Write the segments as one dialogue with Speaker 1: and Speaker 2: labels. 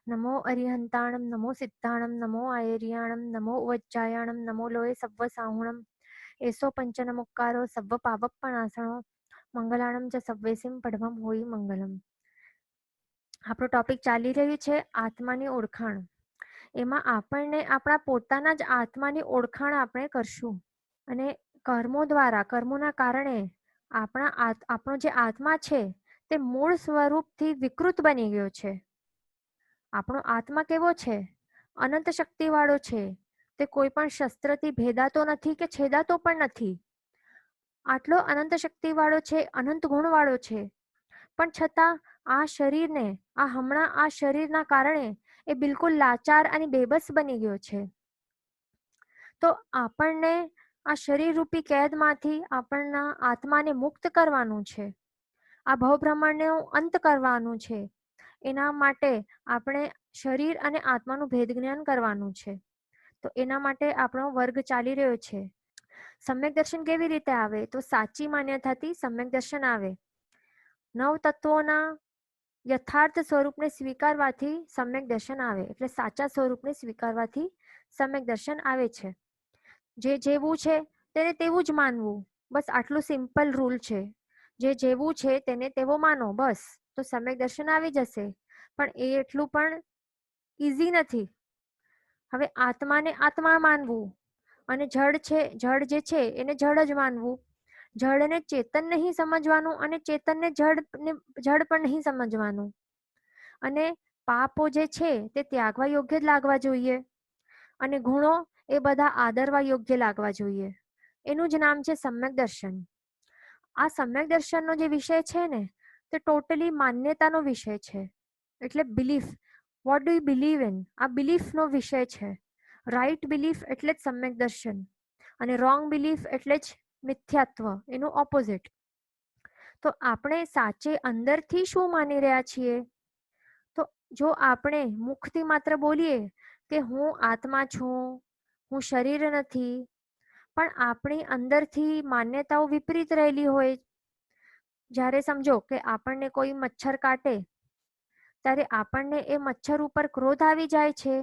Speaker 1: नमो अरिहंताणं नमो सिद्धाणं नमो आयर्याणं नमो वज्जायाणं नमो लोये सव्वसाहुणं एसो पंचनमुक्कारो सव्व पावप्पणासणो મંગલાણમ ચ સવ્વેસિમ પડભમ હોય મંગલમ. આપણો ટોપિક ચાલી રહ્યું છે આત્માની ઓળખાણ. એમાં આપણને આપણા પોતાના જ આત્માની ઓળખાણ આપણે કરશું. અને કર્મો દ્વારા, કર્મોના કારણે આપણો જે આત્મા છે તે મૂળ સ્વરૂપથી વિકૃત બની ગયો છે. આપણો આત્મા કેવો છે? અનંત શક્તિવાળો છે. તે કોઈ પણ શસ્ત્રથી ભેદાતો નથી કે છેદાતો પણ નથી. આટલો અનંત શક્તિવાળો છે, અનંત ગુણવાળો છે, પણ છતાં આ શરીરને, હમણાં આ શરીરના કારણે એ બિલકુલ લાચાર અને બેબસ બની ગયો છે. તો આપણને આ શરીર રૂપી કેદમાંથી આપણના આત્માને મુક્ત કરવાનું છે. આ ભવભ્રમણનો અંત કરવાનું છે. એના માટે આપણે શરીર અને આત્માનું ભેદ જ્ઞાન કરવાનું છે. તો એના માટે આપણો વર્ગ ચાલી રહ્યો છે. સમ્યક દર્શન કેવી રીતે આવે? તો સાચી માન્યતાથી સમ્યક દર્શન આવે. નવ તત્વોના યથાર્થ સ્વરૂપને સ્વીકારવાથી સમ્યક દર્શન આવે. એટલે સાચા સ્વરૂપને સ્વીકારવાથી સમ્યક દર્શન આવે છે. જે જેવું છે તેને તેવું જ માનવું, બસ આટલું સિમ્પલ રૂલ છે. જે જેવું છે તેને તેવો માનો, બસ, તો સમ્યક દર્શન આવી જશે. પણ એ એટલું પણ ઈઝી નથી. હવે આત્માને આત્મા માનવું અને જડ જે છે એને જડ જ માનવું. જડને ચેતન નહીં સમજવાનું અને ચેતનને જડ પણ નહીં સમજવાનું. અને પાપો જે છે તે ત્યાગવા યોગ્ય જ લાગવા જોઈએ. અને ગુણો એ બધા આદરવા યોગ્ય લાગવા જોઈએ. એનું જ નામ છે સમ્યક દર્શન. આ સમ્યક દર્શનનો જે વિષય છે ને તે ટોટલી માન્યતાનો વિષય છે. એટલે belief, what do you believe in, આ બિલીફનો વિષય છે. રાઈટ બિલીફ એટલે જ સમ્યક દર્શન અને રોંગ બિલીફ એટલે જ મિથ્યાત્વ, એનું ઓપોઝિટ. તો આપણે સાચે અંદરથી શું માની રહ્યા છીએ? તો જો આપણે મુખથી માત્ર બોલીએ કે હું આત્મા છું, હું શરીર નથી, પણ આપણી અંદરથી માન્યતાઓ વિપરીત રહેલી હોય. જ્યારે સમજો કે આપણને કોઈ મચ્છર કાટે ત્યારે આપણને એ મચ્છર ઉપર ક્રોધ આવી જાય છે.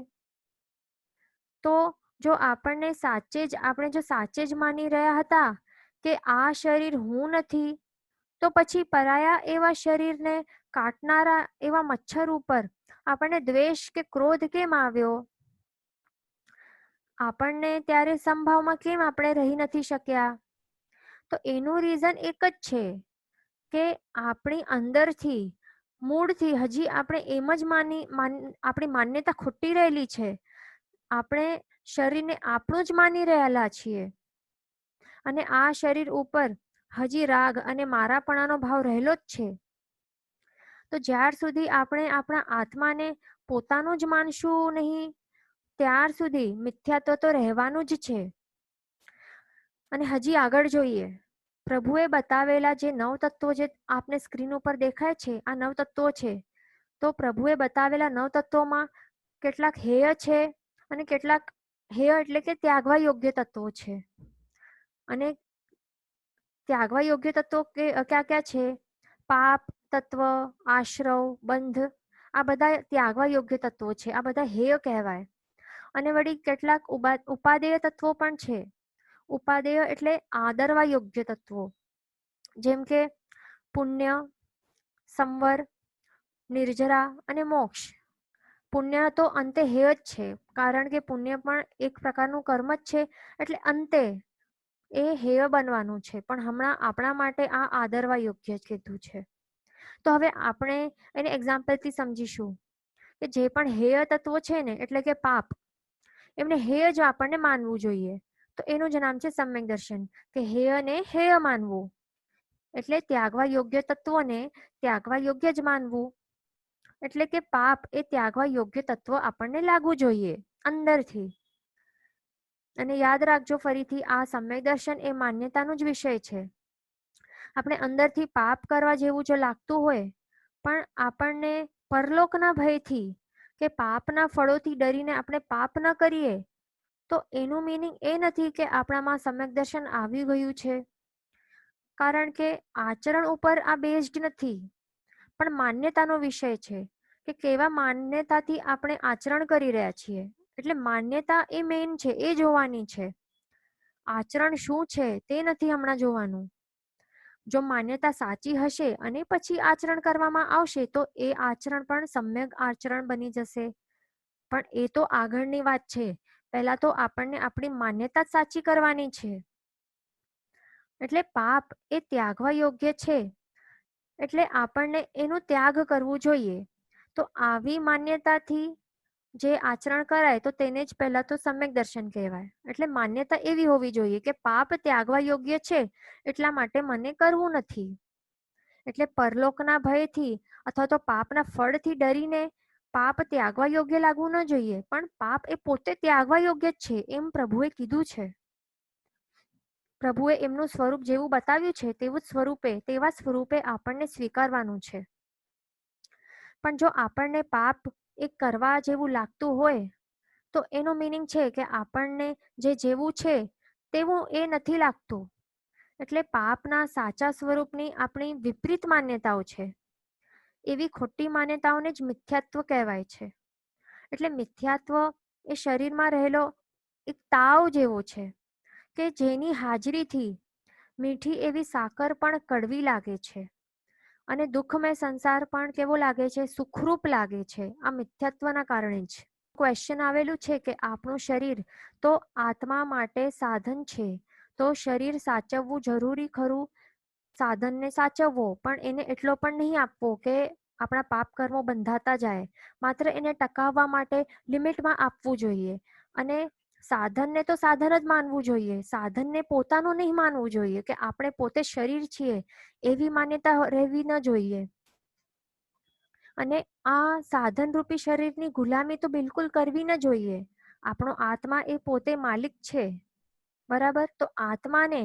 Speaker 1: તો જો આપણે સાચે જ માની રહ્યા હતા કે આ શરીર હું નથી, તો પછી પરાયા એવા શરીરને કાટનારા એવા મચ્છર ઉપર આપણને દ્વેષ કે ક્રોધ કેમ આવ્યો? આપણને ત્યારે સંભાવમાં કેમ આપણે રહી નથી શક્યા? તો એનું રીઝન એક જ છે કે આપણી અંદરથી, મૂળથી હજી આપણે એમ જ આપણી માન્યતા ખોટી રહેલી છે. આપણે શરીરને આપણું જ માની રહેલા છીએ અને આ શરીર ઉપર હજી રાગ અને મારાપણાનો ભાવ રહેલો જ છે. તો જ્યાર સુધી આપણે આપણા આત્માને પોતાનું જ માનશું નહીં, ત્યાર સુધી મિથ્યાત્વ તો રહેવાનું જ છે. અને હજી આગળ જોઈએ, પ્રભુએ બતાવેલા જે 9 તત્વો જે આપને સ્ક્રીન ઉપર દેખાય છે, આ 9 તત્વો છે. તો પ્રભુએ બતાવેલા 9 તત્વોમાં કેટલાક હેય છે અને કેટલાક હેય એટલે કે ત્યાગવા યોગ્ય તત્વો છે. અને ત્યાગવા યોગ્ય તત્વો ક્યાં ક્યાં છે? પાપ તત્વ, આશ્રવ, બંધ, આ બધા ત્યાગવા યોગ્ય તત્વો છે. આ બધા હેય કહેવાય. અને વળી કેટલાક ઉપાદેય તત્વો પણ છે. ઉપાદેય એટલે આદરવા યોગ્ય તત્વો, જેમ કે પુણ્ય, સંવર, નિર્જરા અને મોક્ષ. પુણ્ય તો અંતે હેય જ છે, કારણ કે પુણ્ય પણ એક પ્રકારનું કર્મ જ છે. એટલે અંતે એ હેય બનવાનું છે. પણ હમણાં આપણા માટે આ આદરવા યોગ્ય કીધું છે. તો હવે આપણે એને એક્ઝામ્પલથી સમજીશું કે જે પણ હેય તત્વો છે ને, એટલે કે પાપ, એમને હેય જ આપણને માનવું જોઈએ. તો એનું જ નામ છે સમ્યક દર્શન, કે હેયને હેય માનવું. એટલે ત્યાગવા યોગ્ય તત્વોને ત્યાગવા યોગ્ય જ માનવું. એટલે કે પાપ એ ત્યાગવા યોગ્ય તત્વ આપણને લાગવું જોઈએ અંદરથી. અને યાદ રાખજો ફરીથી, આ સમ્યક દર્શન એ માન્યતાનો જ વિષય છે. આપણે અંદરથી પાપ કરવા જેવું જો લાગતું હોય, પણ આપણને પરલોકના ભયથી કે પાપના ફળોથી ડરીને આપણે પાપ ન કરીએ, તો એનું મીનિંગ એ નથી કે આપણામાં સમ્યક દર્શન આવી ગયું છે. કારણ કે આચરણ ઉપર આ બેઝડ નથી, પણ માન્યતાનો વિષય છે કે કેવા માન્યતાથી આપણે આચરણ કરી રહ્યા છીએ. એટલે માન્યતા એ મેઇન છે, એ જોવાની છે. આચરણ શું છે તે નથી હમણાં જોવાનું. જો માન્યતા સાચી હશે અને પછી આચરણ કરવામાં આવશે તો એ આચરણ પણ સમ્યક આચરણ બની જશે. પણ એ તો આગળની વાત છે. પહેલા તો આપણને આપણી માન્યતા જ સાચી કરવાની છે. એટલે પાપ એ ત્યાગવા યોગ્ય છે, એટલે આપણને એનો ત્યાગ કરવો જોઈએ. તો આવી માન્યતાથી જે આચરણ કરાય તો તેને જ પહેલા તો સમ્યક દર્શન કહેવાય. એટલે માન્યતા એવી હોવી જોઈએ કે પાપ ત્યાગવા યોગ્ય છે એટલા માટે મને કરવું નથી. એટલે પરલોકના ભયથી અથવા તો પાપના ફળથી ડરીને પાપ ત્યાગવા યોગ્ય લાગવું ન જોઈએ, પણ પાપ એ પોતે ત્યાગવા યોગ્ય જ છે એમ પ્રભુએ કીધું છે. પ્રભુએ એમનું સ્વરૂપ જેવું બતાવ્યું છે તેવું સ્વરૂપે તેવા સ્વરૂપે આપણને સ્વીકારવાનું છે. પણ જો આપણને પાપ એ કરવા જેવું લાગતું હોય તો એનો મીનિંગ છે કે આપણને જે જેવું છે તેવું એ નથી લાગતું. એટલે પાપના સાચા સ્વરૂપની આપણી વિપરીત માન્યતાઓ છે. એવી ખોટી માન્યતાઓને જ મિથ્યાત્વ કહેવાય છે. એટલે મિથ્યાત્વ એ શરીરમાં રહેલો એક તાવ જેવો છે કે જેની હાજરીથી મીઠી એવી સાકર પણ કડવી લાગે છે અને દુઃખમય સંસાર પણ કેવો લાગે છે, સુખરૂપ લાગે છે. આ મિથ્યાત્વના કારણે જ ક્વેશ્ચન આવેલું છે કે આપણું શરીર તો આત્મા માટે સાધન છે, તો શરીર સાચવવું જરૂરી ખરું? સાધનને સાચવવો પણ એને એટલો પણ નહીં આપવો કે આપણા પાપ કર્મો બંધાતા જાય. માત્ર એને ટકાવવા માટે લિમિટમાં આપવું જોઈએ. અને સાધનને તો સાધન જ માનવું જોઈએ. સાધનને પોતાનું નહીં માનવું જોઈએ કે આપણે પોતે શરીર છીએ એવી માન્યતા રહેવી ન જોઈએ. અને આ સાધનરૂપી શરીરની ગુલામી તો બિલકુલ કરવી ન જોઈએ. આપણો આત્મા એ પોતે માલિક છે, બરાબર? તો આત્માને,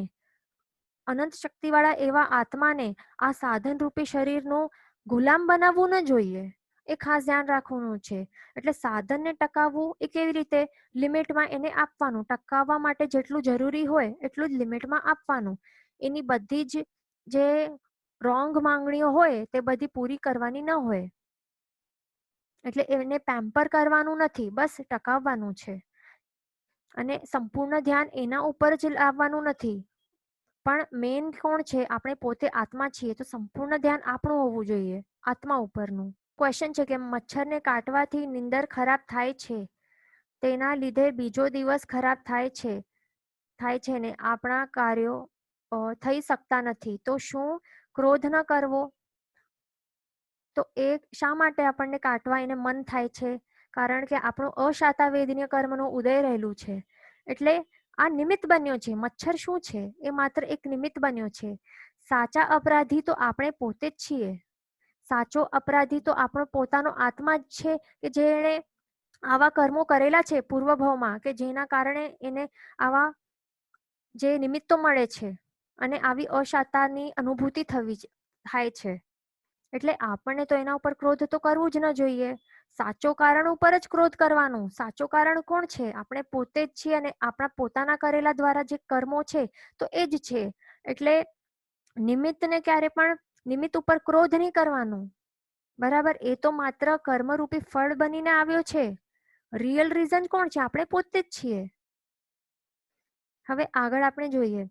Speaker 1: અનંત શક્તિવાળા એવા આત્માને આ સાધનરૂપી શરીરનું ગુલામ બનાવવું ન જોઈએ. એ ખાસ ધ્યાન રાખવાનું છે. એટલે સાધનને ટકાવવું એ કેવી રીતે? લિમિટમાં એને આપવાનું. ટકાવવા માટે જેટલું જરૂરી હોય એટલું જ લિમિટમાં આપવાનું. એની બધી જ જે રોંગ માંગણીઓ હોય તે બધી પૂરી કરવાની ન હોય. એટલે એને પેમ્પર કરવાનું નથી, બસ ટકાવવાનું છે. અને સંપૂર્ણ ધ્યાન એના ઉપર જ લાવવાનું નથી. પણ મેઇન કોણ છે? આપણે પોતે આત્મા છીએ, તો સંપૂર્ણ ધ્યાન આપણું હોવું જોઈએ આત્મા ઉપરનું. ક્વેશ્ચન છે કે મચ્છરને કાટવાથી નીંદર ખરાબ થાય છે, તેના લીધે બીજો દિવસ ખરાબ થાય છે ને આપણા કાર્યો થઈ શકતા નથી, તો શું ક્રોધ ન કરવો? તો એ શા માટે આપણને કાટવા એને મન થાય છે? કારણ કે આપણું અશાતા વેદનીય કર્મનું ઉદય રહેલું છે. એટલે આ નિમિત્ત બન્યો છે. મચ્છર શું છે? એ માત્ર એક નિમિત્ત બન્યો છે. સાચા અપરાધી તો આપણે પોતે જ છીએ. સાચો અપરાધી તો આપણો પોતાનો આત્મા જ છે કે જેણે આવા કર્મો કરેલા છે પૂર્વભાવમાં, કે જેના કારણે એને આવા જે નિમિત્તો મળે છે અને આવી અશાતાની અનુભૂતિ થાય છે. એટલે આપણને તો એના ઉપર ક્રોધ તો કરવું જ ન જોઈએ. સાચો કારણ ઉપર જ ક્રોધ કરવાનું. સાચો કારણ કોણ છે? આપણે પોતે જ છીએ અને આપણા પોતાના કરેલા દ્વારા જે કર્મો છે તો એ જ છે. એટલે નિમિત્તને ક્યારે પણ નિમિત્ત ઉપર ક્રોધ નહીં કરવાનું, બરાબર? એ તો માત્ર કર્મરૂપી ફળ બનીને આવ્યો છે. રિયલ રીઝન કોણ છે? આપણે પોતે જ છીએ. હવે આગળ આપણે જોઈએ.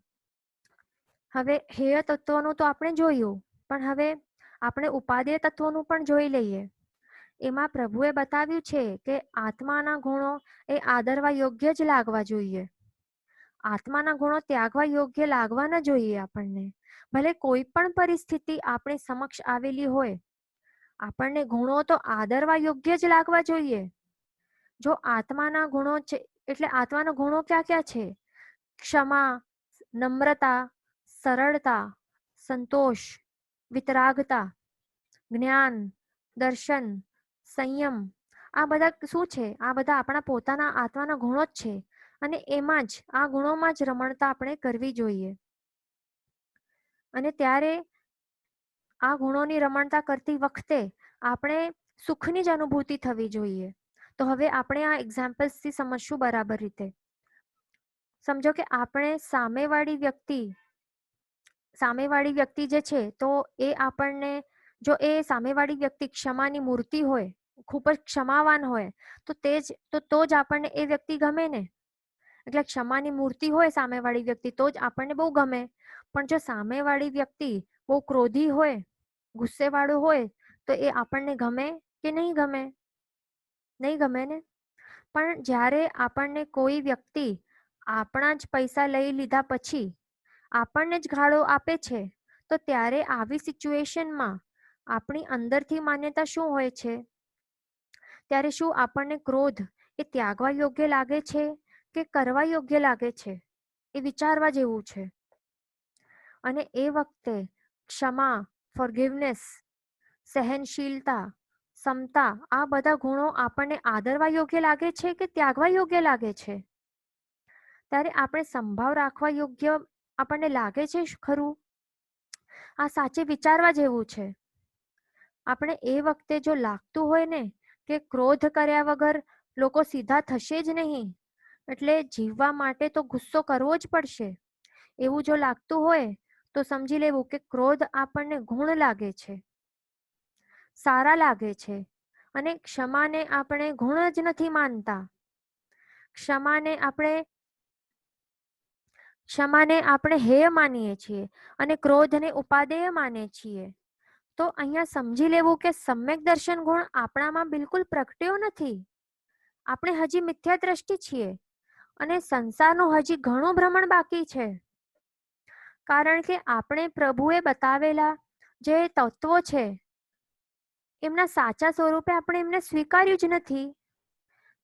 Speaker 1: હવે હેય તત્વોનું તો આપણે જોયું, પણ હવે આપણે ઉપાદેય તત્વોનું પણ જોઈ લઈએ. એમાં પ્રભુએ બતાવ્યું છે કે આત્માના ગુણો એ આદરવા યોગ્ય જ લાગવા જોઈએ. આત્માના ગુણો ત્યાગવા યોગ્ય લાગવા ન જોઈએ આપણને. ભલે કોઈ પણ પરિસ્થિતિ આપણી સમક્ષ આવેલી હોય, આપણને ગુણો તો આદરવા યોગ્ય જ લાગવા જોઈએ. જો આત્માના ગુણો છે, એટલે આત્માના ગુણો ક્યાં ક્યાં છે? ક્ષમા, નમ્રતા, સરળતા, સંતોષ, વિતરાગતા, જ્ઞાન, દર્શન, સંયમ. આ બધા શું છે? આ બધા આપણા પોતાના આત્માના ગુણો જ છે. અને એમાં જ આ ગુણોમાં જ રમણતા આપણે કરવી જોઈએ. અને ત્યારે આ ગુણોની રમણતા કરતી વખતે આપણે સુખની જ અનુભૂતિ થવી જોઈએ. તો હવે આપણે આ એક્ઝામ્પલ્સથી સમજશું બરાબર રીતે. સમજો કે આપણે સામેવાળી વ્યક્તિ જે છે, તો એ આપણને, જો એ સામેવાળી વ્યક્તિ ક્ષમાની મૂર્તિ હોય ખૂબ જ ક્ષમાવાન હોય તો જ આપણને એ વ્યક્તિ ગમે ને. એટલે ક્ષમાની મૂર્તિ હોય સામેવાળી વ્યક્તિ તો જ આપણને બહુ ગમે. પણ જો સામેવાળી વ્યક્તિ બહુ ક્રોધી હોય, ગુસ્સેવાળું હોય, તો એ આપણને ગમે કે નહીં ગમે? નહીં ગમે ને. પણ જ્યારે આપણને કોઈ વ્યક્તિ આપણા જ પૈસા લઈ લીધા પછી આપણને જ ગાળો આપે છે, તો ત્યારે આવી સિચ્યુએશનમાં આપણી અંદરથી માન્યતા શું હોય છે? ત્યારે શું આપણને ક્રોધ એ ત્યાગવા યોગ્ય લાગે છે કે કરવા યોગ્ય લાગે છે? એ વિચારવા જેવું છે. અને એ વખતે ક્ષમા, ફોરગિવનેસ, સહનશીલતા, સમતા આ બધા ગુણો આપણને આદરવા યોગ્ય લાગે છે કે ત્યાગવા યોગ્ય લાગે છે? ત્યારે આપણે સંભાવ રાખવા યોગ્ય આપણને લાગે છે ખરું? આ સાચે વિચારવા જેવું છે. આપણે એ વખતે જો લાગતું હોય ને કે ક્રોધ કર્યા વગર લોકો સીધા થશે જ નહીં, એટલે જીવવા માટે તો ગુસ્સો કરવો જ પડશે, એવું જો લાગતું હોય તો સમજી લેવું કે ક્રોધ આપણને ગુણ લાગે છે, સારા લાગે છે. અને ક્ષમાને આપણે ગુણ જ નથી માનતા. ક્ષમાને આપણે હેય માનીએ છીએ અને ક્રોધને ઉપાદેય માનીએ છીએ. તો અહીંયા સમજી લેવું કે સમ્યક દર્શન ગુણ આપણામાં બિલકુલ પ્રગટ્યો નથી. આપણે હજી મિથ્યા દ્રષ્ટિ છીએ અને સંસારનું હજી ઘણું ભ્રમણ બાકી છે. કારણ કે આપણે પ્રભુએ બતાવેલા જે તત્વો છે એમના સાચા સ્વરૂપે આપણે એમને સ્વીકાર્યું જ નથી.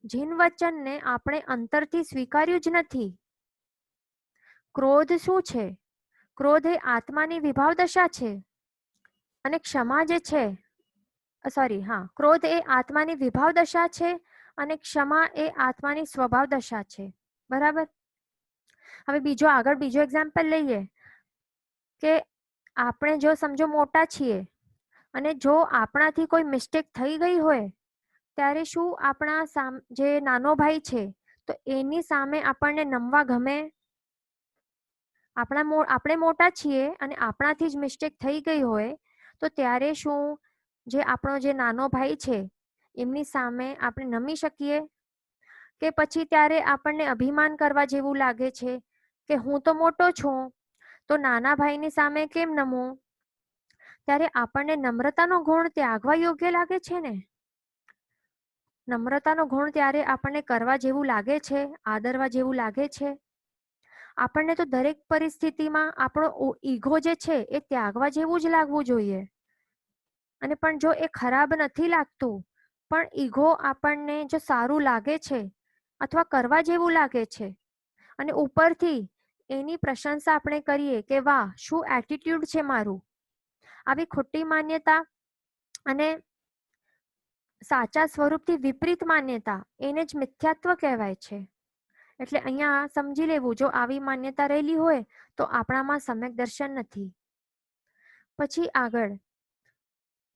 Speaker 1: જીન વચનને આપણે અંતરથી સ્વીકાર્યું જ નથી. ક્રોધ શું છે? ક્રોધ એ આત્માની વિભાવ દશા છે. અને ક્ષમા જે છે, ક્રોધ એ આત્માની વિભાવ દશા છે અને ક્ષમા એ આત્માની સ્વભાવ દશા છે. બરાબર. હવે બીજો એક્ઝામ્પલ લઈએ કે આપણે જો સમજો મોટા છીએ અને જો આપણાથી કોઈ મિસ્ટેક થઈ ગઈ હોય ત્યારે શું આપણા જે નાનો ભાઈ છે તો એની સામે આપણને નમવા ગમે? આપણે મોટા છીએ અને આપણાથી જ મિસ્ટેક થઈ ગઈ હોય તો ત્યારે શું જે આપણો જે નાનો ભાઈ છે એમની સામે આપણે નમી શકીએ? કે પછી ત્યારે આપણને અભિમાન કરવા જેવું લાગે છે કે હું તો મોટો છું તો નાના ભાઈની સામે કેમ નમું? ત્યારે આપણને નમ્રતાનો ગુણ ત્યાગવા યોગ્ય લાગે છે ને. નમ્રતાનો ગુણ ત્યારે આપણને કરવા જેવું લાગે છે, આદરવા જેવું લાગે છે. આપણને તો દરેક પરિસ્થિતિમાં આપણો ઈગો જે છે એ ત્યાગવા જેવું જ લાગવું જોઈએ. અને પણ જો એ ખરાબ નથી લાગતું પણ ઈગો આપણને જો સારું લાગે છે અથવા કરવા જેવું લાગે છે અને ઉપરથી એની પ્રશંસા આપણે કરીએ કે વાહ શું એટીટ્યુડ છે મારું, આવી ખોટી માન્યતા અને સાચા સ્વરૂપથી વિપરીત માન્યતા એને જ મિથ્યાત્વ કહેવાય છે. એટલે અહીંયા સમજી લેવું, જો આવી માન્યતા રહેલી હોય તો આપણામાં સમ્યક દર્શન નથી. પછી આગળ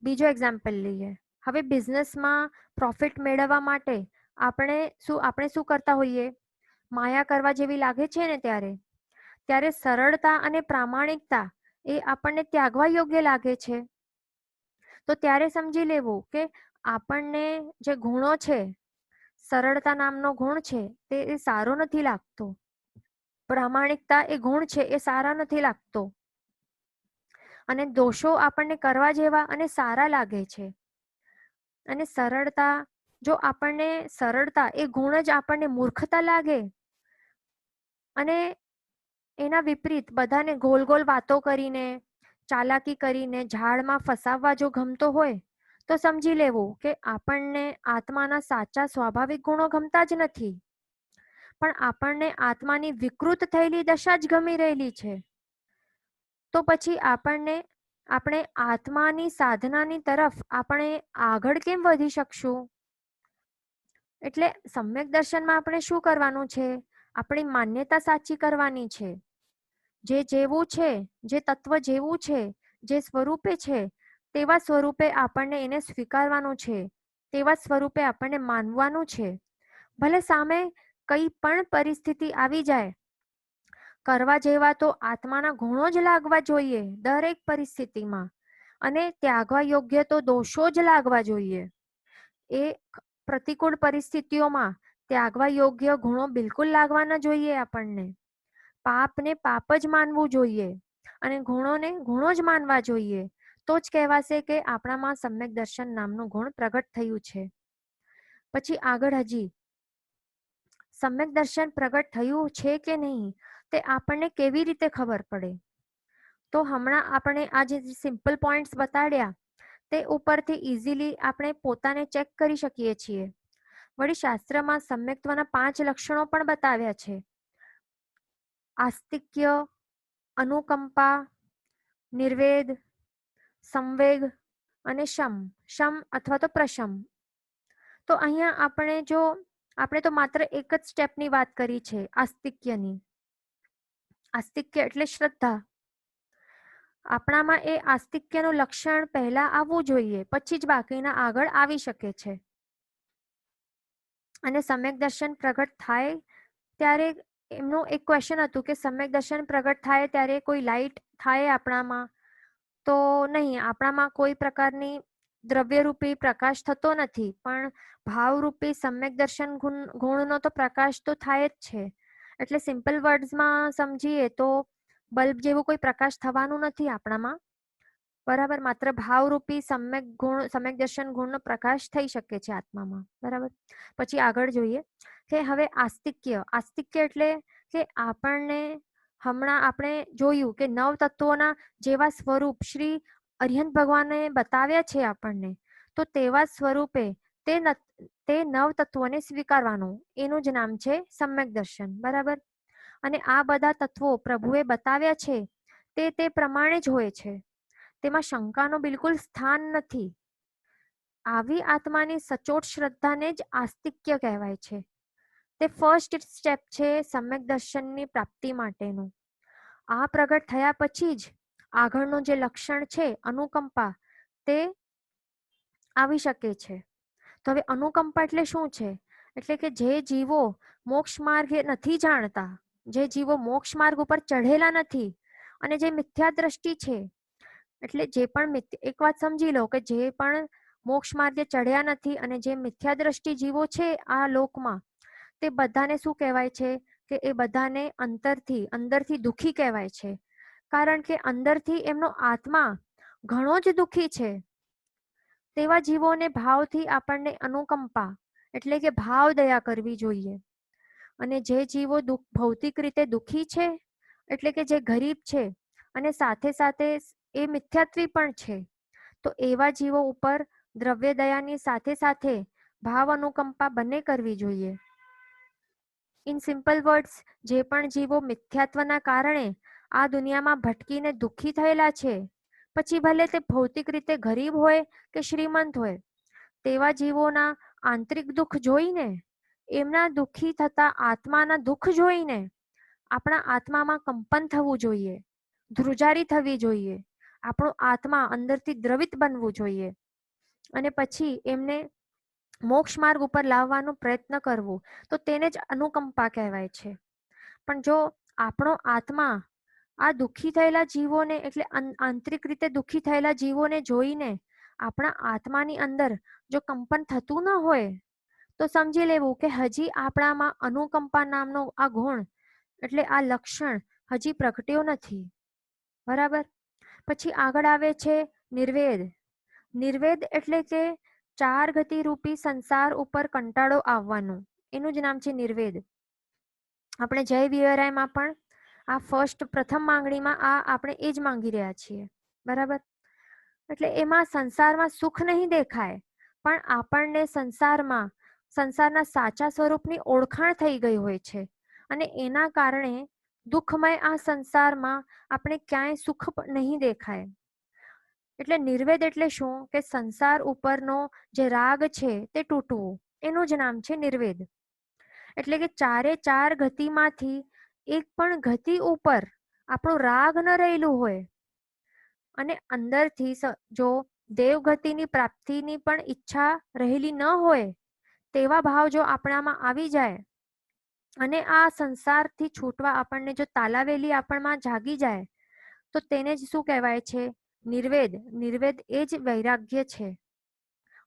Speaker 1: બીજો એક્ઝામ્પલ લઈએ. હવે બિઝનેસમાં પ્રોફિટ મેળવવા માટે આપણે શું કરતા હોઈએ? માયા કરવા જેવી લાગે છે ને ત્યારે સરળતા અને પ્રામાણિકતા એ આપણને ત્યાગવા યોગ્ય લાગે છે. તો ત્યારે સમજી લેવું કે આપણને જે ગુણો છે, સરળતા નામનો ગુણ છે તે સારો નથી લાગતો. પ્રામાણિકતા એ ગુણ છે એ સારા નથી લાગતો. અને દોષો આપણને કરવા જેવા અને સારા લાગે છે. અને સરળતા એ ગુણ જ આપણને મૂર્ખતા લાગે અને એના વિપરીત બધાને ગોલ ગોલ વાતો કરીને, ચાલાકી કરીને ઝાડમાં ફસાવવા જો ગમતો હોય તો સમજી લેવું કે આપણને આત્માના સાચા સ્વાભાવિક ગુણો ગમતા જ નથી, પણ આપણને આત્માની વિકૃત થયેલી દશા જ ગમી રહેલી છે. તો પછી આપણે આત્માની સાધનાની તરફ આપણે આગળ કેમ વધી શકશું? એટલે સમ્યક દર્શનમાં આપણે શું કરવાનું છે? આપણી માન્યતા સાચી કરવાની છે. જે જેવું છે, જે તત્વ જેવું છે, જે સ્વરૂપે છે તેવા સ્વરૂપે આપણને એને સ્વીકારવાનું છે, તેવા સ્વરૂપે આપણને માનવાનું છે. ભલે સામે કઈ પણ પરિસ્થિતિ આવી જાય, કરવા જેવા તો આત્માના ગુણો જ લાગવા જોઈએ દરેક પરિસ્થિતિમાં, અને ત્યાગવા યોગ્ય તો દોષો જ લાગવા જોઈએ. એ પ્રતિકૂળ પરિસ્થિતિઓમાં ત્યાગવા યોગ્ય ગુણો બિલકુલ લાગવા ન જોઈએ. આપણને પાપને પાપ જ માનવું જોઈએ અને ગુણોને ગુણો જ માનવા જોઈએ. તો જ કહેવાશે કે આપણામાં સમ્યક દર્શન નામનું ગુણ પ્રગટ થયું છે. પછી આગળ હજી સમ્યક દર્શન પ્રગટ થયું છે કે નહીં તે આપણને કેવી રીતે ખબર પડે? તો હમણાં આપણે આ જે સિમ્પલ પોઈન્ટ્સ બતાડ્યા તે ઉપરથી ઇઝીલી આપણે પોતાને ચેક કરી શકીએ છીએ. વળી શાસ્ત્રમાં સમ્યક્ત્વના 5 લક્ષણો પણ બતાવ્યા છે. આસ્તિક્ય, અનુકંપા, નિર્વેદ, સંવેગ અને શમ અથવા તો પ્રશમ. તો અહીંયા આપણે તો માત્ર એક જ સ્ટેપની વાત કરી છે, આસ્તિક્યની. આસ્તિક્ય એટલે શ્રદ્ધા. આપણામાં એ આસ્તિક્યનું લક્ષણ પહેલા આવવું જોઈએ, પછી જ બાકીના આગળ આવી શકે છે. અને સમ્યક દર્શન પ્રગટ થાય ત્યારે એમનું એક ક્વેશ્ચન હતું કે સમ્યક દર્શન પ્રગટ થાય ત્યારે કોઈ લાઈટ થાય આપણામાં? તો નહીં, આપણામાં કોઈ પ્રકારની દ્રવ્યરૂપી પ્રકાશ થતો નથી, પણ ભાવરૂપી સમ્યક દર્શન ગુણનો તો પ્રકાશ તો થાય જ છે. એટલે સિમ્પલ વર્ડ્સમાં સમજીએ તો બલ્બ જેવું કોઈ પ્રકાશ થવાનું નથી આપણામાં, બરાબર. માત્ર ભાવરૂપી સમ્યક દર્શન ગુણનો પ્રકાશ થઈ શકે છે આત્મામાં, બરાબર. પછી આગળ જોઈએ કે હવે આસ્તિક્ય એટલે કે હમણાં આપણે જોયું કે 9 તત્વોના જેવા સ્વરૂપ શ્રી અરિહંત ભગવાને બતાવ્યા છે આપણને, તો તેવા સ્વરૂપે તે 9 તત્વોને સ્વીકારવાનું, એનું જ નામ છે સમ્યક દર્શન, બરાબર. અને આ બધા તત્વો પ્રભુએ બતાવ્યા છે તે પ્રમાણે જ હોય છે. તેમાં શંકાનું બિલકુલ સ્થાન નથી. આવી આત્માની સચોટ શ્રદ્ધાને જ આસ્તિક્ય કહેવાય છે. તે ફર્સ્ટ સ્ટેપ છે સમ્યક દર્શનની પ્રાપ્તિ માટેનું. આ પ્રગટ થયા પછી જ આગળનું જે લક્ષણ છે અનુકંપા તે આવી શકે છે. તો હવે અનુકંપા એટલે શું છે? એટલે કે જે જીવો મોક્ષ માર્ગ નથી જાણતા, જે જીવો મોક્ષ માર્ગ ઉપર ચઢેલા નથી અને જે મિથ્યા દ્રષ્ટિ છે, એટલે જે પણ એક વાત સમજી લો કે જે પણ મોક્ષ માર્ગે ચડ્યા નથી અને જે મિથ્યા દ્રષ્ટિ જીવો છે આ લોકમાં, તે બધાને શું કહેવાય છે કે એ બધાને અંદરથી દુઃખી કહેવાય છે. કારણ કે અંદરથી એમનો આત્મા ઘણો જ દુઃખી છે. તેવા જીવોને ભાવથી આપણને અનુકંપા એટલે કે ભાવ દયા કરવી જોઈએ. અને જે જીવો ભૌતિક રીતે દુઃખી છે, એટલે કે જે ગરીબ છે અને સાથે સાથે એ મિથ્યાત્વી પણ છે, તો એવા જીવો ઉપર દ્રવ્ય દયાની સાથે સાથે ભાવ અનુકંપા બંને કરવી જોઈએ. ઇન સિમ્પલ વર્ડ્સ, જે પણ જીવો મિથ્યાત્વના કારણે આ દુનિયામાં ભટકીને દુઃખી થયેલા છે, પછી ભલે તે ભૌતિક રીતે ગરીબ હોય કે શ્રીમંત હોય, તેવા જીવોના આંતરિક દુઃખ જોઈને, એમના દુઃખી થતા આત્માના દુઃખ જોઈને આપણા આત્મામાં કંપન થવું જોઈએ, ધ્રુજારી થવી જોઈએ, આપણો આત્મા અંદરથી દ્રવિત બનવું જોઈએ અને પછી એમને મોક્ષ માર્ગ ઉપર લાવવાનો પ્રયત્ન કરવો, તો તેને જ અનુકંપા કહેવાય છે. પણ જો આપણો આત્મા આ દુઃખી થયેલા જીવોને એટલે આંતરિક રીતે દુઃખી થયેલા જીવોને જોઈને આપણા આત્માની અંદર જો કંપન થતું ન હોય, તો સમજી લેવું કે હજી આપણામાં અનુકંપા નામનો આ ગુણ એટલે આ લક્ષણ હજી પ્રગટ્યો નથી, બરાબર. પછી આગળ આવે છે નિર્વેદ. નિર્વેદ એટલે કે 4 ગતિ રૂપી સંસાર ઉપર કંટાળો આવવાનો, એનું જ નામ છે નિર્વેદ. આપણે જય વિવરાયમાં પણ આ પ્રથમ માંગણીમાં આપણે એ જ માંગી રહ્યા છીએ, બરાબર. એટલે એમાં સંસારમાં સુખ નહીં દેખાય, પણ આપણને સંસારના સાચા સ્વરૂપની ઓળખાણ થઈ ગઈ હોય છે અને એના કારણે દુઃખમય આ સંસારમાં આપણે ક્યાંય સુખ નહીં દેખાય. એટલે નિર્વેદ એટલે શું કે સંસાર ઉપરનો જે રાગ છે તે તૂટવું, એનું જ નામ છે નિર્વેદ. એટલે કે 4 ગતિમાંથી એક પણ ગતિ ઉપર આપણો રાગ ન રહેલું હોય અને અંદરથી જો દેવગતિની પ્રાપ્તિની પણ ઈચ્છા રહેલી ન હોય, તેવા ભાવ જો આપણામાં આવી જાય અને આ સંસારથી છૂટવા આપણને જો તાલાવેલી આપણમાં જાગી જાય, તો તેને જ શું કહેવાય છે? નિર્વેદ. નિર્વેદ એ જ વૈરાગ્ય છે.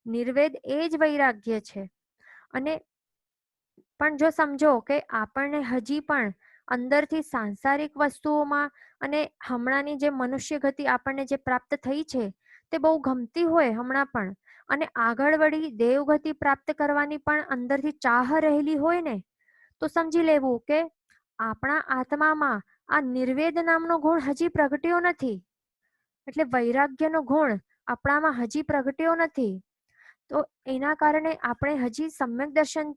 Speaker 1: નિર્વેદ એ જ વૈરાગ્ય છે. અને પણ જો સમજો કે આપણને હજી પણ અંદરથી સાંસારિક વસ્તુઓમાં અને હમણાંની જે મનુષ્ય ગતિ આપણને જે પ્રાપ્ત થઈ છે તે બહુ ગમતી હોય હમણાં પણ, અને આગળ વળી દેવગતિ પ્રાપ્ત કરવાની પણ અંદરથી ચાહ રહેલી હોય ને, તો સમજી લેવું કે આપણા આત્મામાં આ નિર્વેદ નામનો ગુણ હજી પ્રગટ્યો નથી. એટલે વૈરાગ્યનો ગુણ આપણામાં હજી પ્રગટ્યો નથી. તો એના કારણે આપણે હજી સમ્યક દર્શન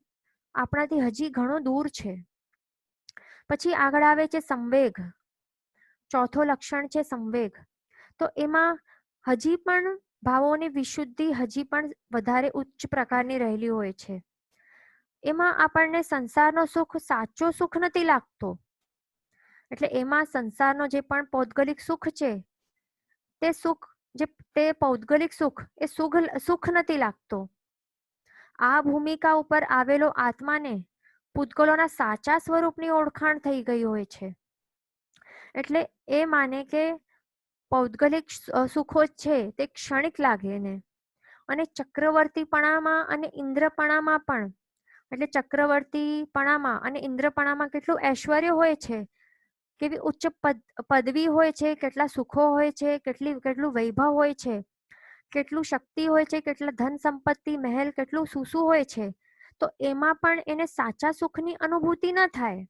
Speaker 1: આપણાથી હજી ઘણું દૂર છે. પછી આગળ આવે છે સંવેગ. ચોથો લક્ષણ છે સંવેગ. તો એમાં હજી પણ ભાવોની વિશુદ્ધિ હજી પણ વધારે ઉચ્ચ પ્રકારની રહેલી હોય છે. એમાં આપણને સંસારનો સુખ સાચો સુખ નથી લાગતો. એટલે એમાં સંસારનો જે પણ પૌદ્ગલિક સુખ છે તે સુખ, જે તે પૌદ્ગલિક સુખ એ સુખ નથી લાગતો. આ ભૂમિકા ઉપર આવેલો આત્માને પૂતગલોના સાચા સ્વરૂપની ઓળખાણ થઈ ગઈ હોય છે. એટલે એ માને કે પૌદ્ગલિક સુખો છે તે ક્ષણિક લાગે ને, અને ચક્રવર્તીપણામાં અને ઇન્દ્રપણામાં પણ, એટલે ચક્રવર્તીપણામાં અને ઇન્દ્રપણામાં કેટલું ઐશ્વર્ય હોય છે, કેવી ઉચ્ચ પદવી હોય છે, કેટલા સુખો હોય છે, કેટલું વૈભવ હોય છે, કેટલું શક્તિ હોય છે, કેટલા ધન સંપત્તિ મહેલ કેટલું શું હોય છે, તો એમાં પણ એને સાચા સુખની અનુભૂતિ ન થાય.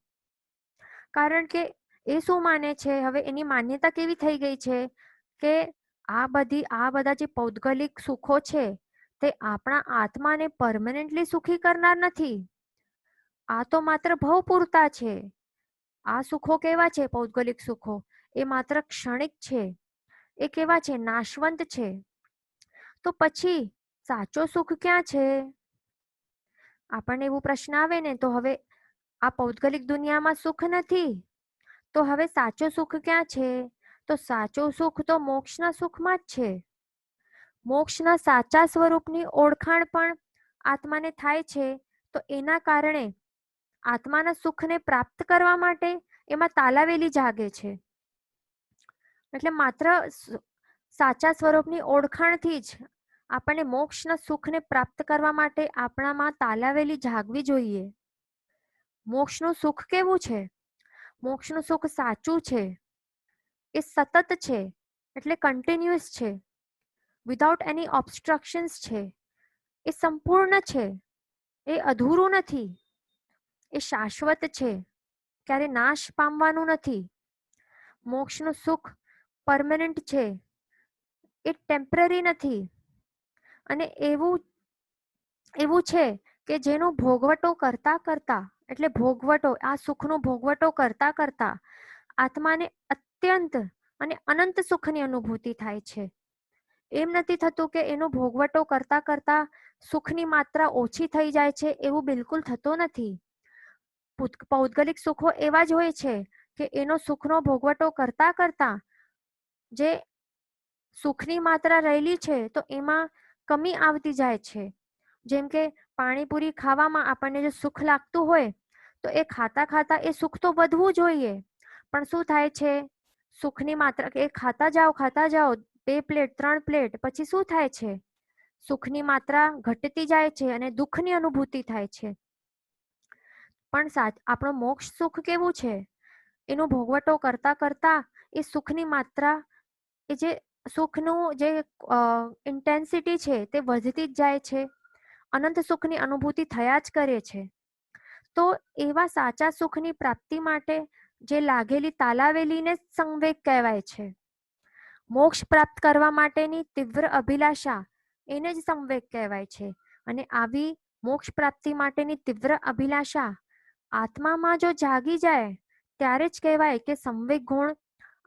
Speaker 1: કારણ કે એ શું માને છે, હવે એની માન્યતા કેવી થઈ ગઈ છે કે આ બધા જે પૌદ્ગલિક સુખો છે તે આપણા આત્માને પરમનન્ટલી સુખી કરનાર નથી. આ તો માત્ર ભવ પૂરતા છે. આ સુખો કેવા છે? પૌદ્ગલિક સુખો એ માત્ર ક્ષણિક છે. એ કેવા છે? નાશવંત છે. તો પછી સાચો સુખ ક્યાં છે? આપણને એવો પ્રશ્ન આવે ને, તો હવે આ પૌદ્ગલિક દુનિયામાં સુખ નથી, તો હવે સાચો સુખ ક્યાં છે? તો સાચો સુખ તો મોક્ષના સુખમાં જ છે. મોક્ષના સાચા સ્વરૂપની ઓળખાણ પણ આત્માને થાય છે. તો એના કારણે આત્માના સુખને પ્રાપ્ત કરવા માટે એમાં તાલાવેલી જાગે છે. એટલે માત્ર સાચા સ્વરૂપની ઓળખાણથી જ આપણને મોક્ષના સુખને પ્રાપ્ત કરવા માટે આપણામાં તાલાવેલી જાગવી જોઈએ. મોક્ષનું સુખ કેવું છે? મોક્ષનું સુખ સાચું છે, એ સતત છે, એટલે કન્ટિન્યુઅસ છે, વિધાઉટ એની ઓબ્સ્ટ્રક્શન્સ છે, એ સંપૂર્ણ છે, એ અધૂરું નથી, એ શાશ્વત છે, ક્યારે નાશ પામવાનું નથી. મોક્ષનું સુખ પરમનન્ટ છે, એ ટેમ્પરરી નથી. અને એવું છે કે જેનું ભોગવટો કરતા કરતા, એટલે ભોગવટો, આ સુખનો ભોગવટો કરતા કરતા આત્માને અત્યંત અને અનંત સુખની અનુભૂતિ થાય છે. એમ નથી થતું કે એનો ભોગવટો કરતા કરતા સુખની માત્રા ઓછી થઈ જાય છે, એવું બિલકુલ થતો નથી. પૌદ્ગલિક સુખો એવા જ હોય છે કે એનો સુખનો ભોગવટો કરતા કરતા જે સુખની માત્રા રહેલી છે તો એમાં કમી આવતી જાય છે. જેમ કે પાણીપુરી ખાવામાં આપણને જે સુખ લાગતું હોય, તો એ ખાતા ખાતા એ સુખ તો વધવું જોઈએ, પણ શું થાય છે? સુખની માત્રા એ ખાતા જાઓ 2 પ્લેટ 3 પ્લેટ, પછી શું થાય છે? સુખની માત્રા ઘટતી જાય છે અને દુઃખની અનુભૂતિ થાય છે. પણ આપણો મોક્ષ સુખ કેવું છે? એનો ભોગવટો કરતા કરતા એ સુખની માત્રા, એ જે સુખનું જે ઇન્ટેન્સિટી છે તે વધતી જ જાય છે. અનંત સુખની અનુભૂતિ થયા જ કરે છે. તો એવા સાચા સુખની પ્રાપ્તિ માટે જે લાગેલી તાલાવેલીને સંવેગ કહેવાય છે. મોક્ષ પ્રાપ્ત કરવા માટેની તીવ્ર અભિલાષા એને જ સંવેગ કહેવાય છે. અને આવી મોક્ષ પ્રાપ્તિ માટેની તીવ્ર અભિલાષા આત્મામાં જો જાગી જાય ત્યારે જ કહેવાય કે સંવેગ ગુણ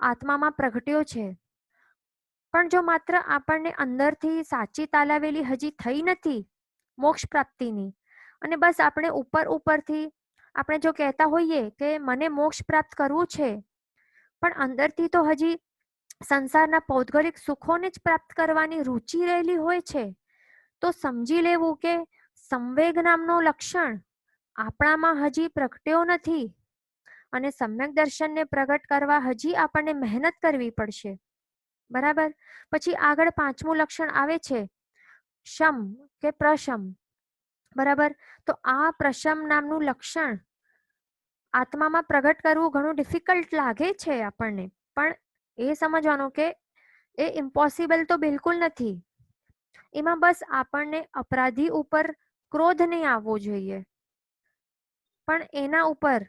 Speaker 1: આત્મામાં પ્રગટ્યો છે. પણ જો માત્ર આપણને અંદરથી સાચી તાલાવેલી હજી થઈ નથી મોક્ષ પ્રાપ્તિની, અને બસ આપણે ઉપરથી આપણે જો કહેતા હોઈએ કે મને મોક્ષ પ્રાપ્ત કરવું છે, પણ અંદરથી તો હજી સંસારના પૌદ્ગલિક સુખોને જ પ્રાપ્ત કરવાની રુચિ રહેલી હોય છે, તો સમજી લેવું કે સંવેગ નામનો લક્ષણ આપણામાં હજી પ્રગટ્યો નથી, અને સમ્યક દર્શનને પ્રગટ કરવા હજી આપણને મહેનત કરવી પડશે. બરાબર. પછી આગળ 5મું લક્ષણ આવે છે શમ કે પ્રશમ, બરાબર. તો આ પ્રશમ નામનું લક્ષણ આત્મામાં પ્રગટ કરવું ઘણું ડિફિકલ્ટ લાગે છે આપણને, પણ એ સમજવાનું કે એ ઇમ્પોસિબલ તો બિલકુલ નથી. એમાં બસ આપણને અપરાધી ઉપર ક્રોધ નહીં આવવો જોઈએ, પણ એના ઉપર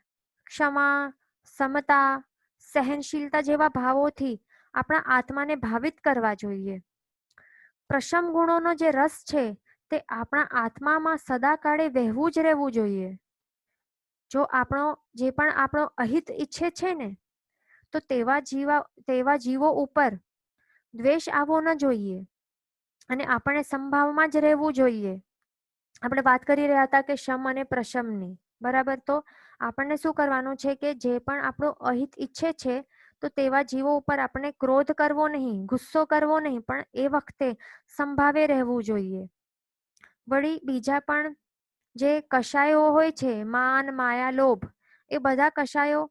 Speaker 1: ક્ષમા, સમતા, સહનશીલતા જેવા ભાવોથી આપણા આત્માને ભાવિત કરવા જોઈએ. પ્રશમ ગુણોનો જે રસ છે તે આપણા આત્મામાં સદાકાળે વહેવું જ રહેવું જોઈએ. જો જે પણ આપણો અહિત ઈચ્છે છે ને, તો તેવા જીવો ઉપર દ્વેષ આવવો ન જોઈએ અને આપણે સંભાવમાં જ રહેવું જોઈએ. આપણે વાત કરી રહ્યા હતા કે શમ અને પ્રશમની, બરાબર. તો આપણને શું કરવાનું છે કે જે પણ આપણો અહિત ઈચ્છે છે તો તેવા જીવો ઉપર આપણે ક્રોધ કરવો નહીં, ગુસ્સો કરવો નહીં, પણ એ વખતે સંભાવે રહેવું જોઈએ. વળી બીજા પણ જે કષાયો હોય છે, માન, માયા, લોભ, એ બધા કષાયો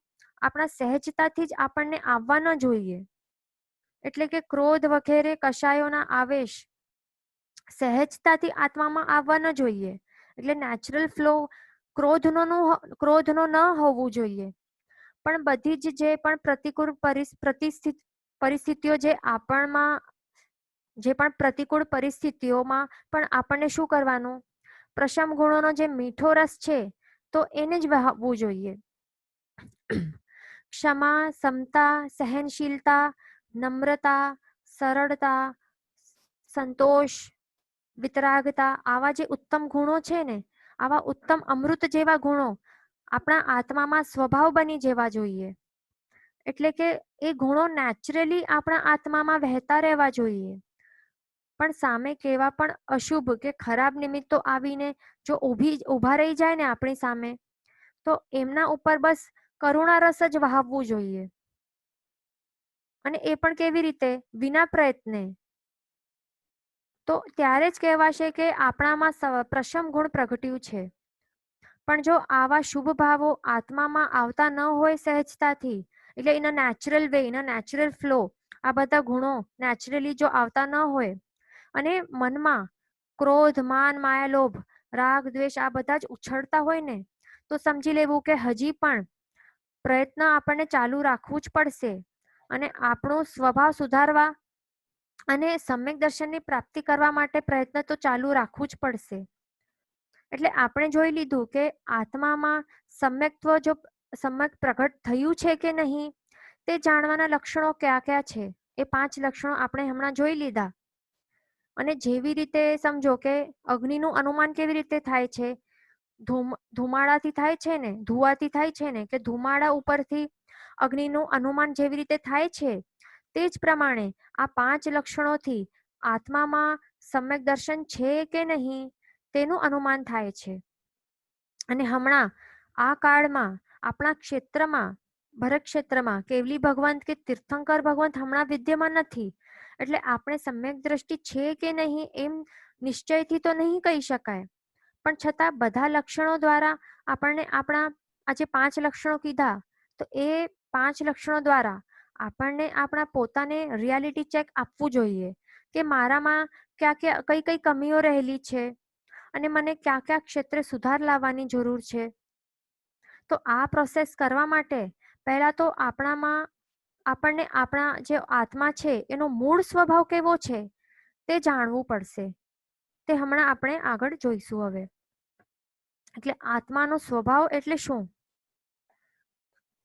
Speaker 1: આપણા સહેજતાથી જ આપણને આવવા ન જોઈએ. એટલે કે ક્રોધ વગેરે કષાયોના આવેશ સહેજતાથી આત્મામાં આવવા ન જોઈએ. એટલે નેચરલ ફ્લો ક્રોધનો ન હોવું જોઈએ. પણ બધી જ જે પણ પ્રતિકૂળ પરિસ્થિતિઓ જે પણ પ્રતિકૂળ પરિસ્થિતિઓમાં પણ આપણને શું કરવાનું, પ્રશમ ગુણોનો જે મીઠો રસ છે તો એને જ વહાવવું જોઈએ. ક્ષમા, સમતા, સહનશીલતા, નમ્રતા, સરળતા, સંતોષ, વિતરાગતા, આવા જે ઉત્તમ ગુણો છે ને, આવા ઉત્તમ અમૃત જેવા ગુણો આપણા આત્મામાં સ્વભાવ બની જવા જોઈએ. એટલે કે એ ગુણો નેચરલી આપણા આત્મામાં વહેતા રહેવા જોઈએ. પણ સામે કેવા પણ અશુભ કે ખરાબ નિમિત્તો આવીને જો ઊભા રહી જાય ને આપણી સામે, તો એમના ઉપર બસ કરુણા રસ જ વહાવવું જોઈએ. અને એ પણ કેવી રીતે? વિના પ્રયત્ને. તો ત્યારે જ કહેવાશે કે આપણામાં પ્રશમ ગુણ પ્રગટ્યું છે. પણ જો આવા શુભ ભાવો આત્મામાં આવતા ન હોય સહેજતાથી, એટલે in a natural way, in a natural flow, આ બધા ગુણો નેચરલી જો આવતા ન હોય અને મનમાં ક્રોધ, માન, માયા, લોભ, રાગ, દ્વેષ આ બધા જ ઉછળતા હોય ને, તો સમજી લેવું કે હજી પણ પ્રયત્ન આપણને ચાલુ રાખવું જ પડશે અને આપણો સ્વભાવ સુધારવા અને સમ્યક દર્શનની પ્રાપ્તિ કરવા માટે પ્રયત્ન તો ચાલુ રાખવું જ પડશે. એટલે આપણે જોઈ લીધું કે આત્મામાં સમ્યક પ્રગટ થયું છે કે નહીં, તે જાણવાના લક્ષણો કયા કયા છે, એ 5 લક્ષણો આપણે હમણાં જોઈ લીધા. અને જેવી રીતે સમજો કે અગ્નિનું અનુમાન કેવી રીતે થાય છે, ધુમાડાથી થાય છે ને, ધુવાથી થાય છે ને, કે ધુમાડા ઉપરથી અગ્નિનું અનુમાન જેવી રીતે થાય છે, તે જ પ્રમાણે આ 5 લક્ષણોથી આત્મામાં સમ્યક દર્શન છે કે નહીં તેનું અનુમાન થાય છે. અને હમણાં આ કાળમાં આપણા ક્ષેત્રમાં, ભરત ક્ષેત્રમાં કેવલી ભગવંત કે તીર્થંકર ભગવંત હમણાં વિદ્યમાન નથી. એટલે આપણે સમ્યક દ્રષ્ટિ છે કે નહીં એમ નિશ્ચયથી તો નહીં કહી શકાય, પણ છતાં બધા લક્ષણો દ્વારા આપણને આપણા આજે 5 લક્ષણો કીધા, તો એ 5 લક્ષણો દ્વારા આપણને આપણા પોતાને રિયાલિટી ચેક આપવું જોઈએ કે મારામાં કઈ કઈ કમીઓ રહેલી છે અને મને કયા ક્ષેત્રે સુધાર લાવવાની જરૂર છે. તો આ પ્રોસેસ કરવા માટે પહેલા તો આપણને આપણા જે આત્મા છે એનો મૂળ સ્વભાવ કેવો છે તે જાણવું પડશે. તે હમણાં આપણે આગળ જોઈશું. હવે એટલે આત્માનો સ્વભાવ એટલે શું?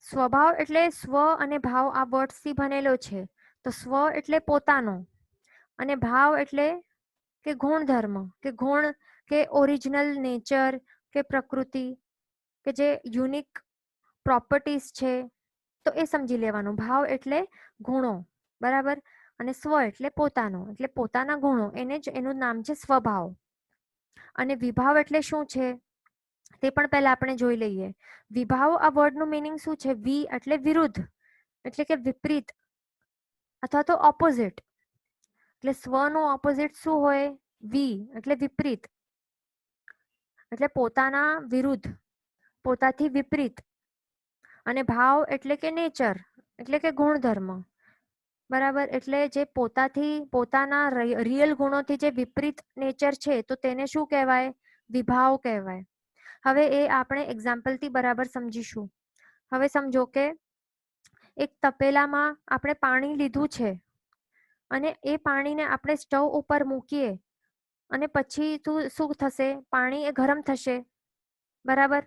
Speaker 1: સ્વભાવ એટલે સ્વ અને ભાવ આ વર્ડ્સથી બનેલો છે. તો સ્વ એટલે પોતાનો અને ભાવ એટલે કે ગુણધર્મ, કે ગુણ, કે ઓરિજિનલ નેચર, કે પ્રકૃતિ, કે જે યુનિક પ્રોપર્ટીઝ છે, તો એ સમજી લેવાનું. ભાવ એટલે ગુણો, બરાબર. અને સ્વ એટલે પોતાનો, એટલે પોતાના ગુણો, એનું નામ છે સ્વભાવ. અને વિભાવ એટલે શું છે તે પણ પહેલા આપણે જોઈ લઈએ. વિભાવ આ વર્ડનું મીનિંગ શું છે? વી એટલે વિરુદ્ધ, એટલે કે વિપરીત અથવા તો ઓપોઝિટ. એટલે સ્વનું ઓપોઝિટ શું હોય? વી એટલે વિપરીત, એટલે પોતાના વિરુદ્ધ, પોતાથી વિપરીત. અને ભાવ એટલે કે નેચર, એટલે કે ગુણધર્મ, બરાબર. એટલે જે પોતાના રિયલ ગુણોથી જે વિપરીત નેચર છે તો તેને શું કહેવાય? વિભાવ કહેવાય. હવે એ આપણે એક્ઝામ્પલથી બરાબર સમજીશું. હવે સમજો કે એક તપેલામાં આપણે પાણી લીધું છે અને એ પાણીને આપણે સ્ટવ ઉપર મૂકીએ અને પછી શું થશે? પાણી એ ગરમ થશે. બરાબર.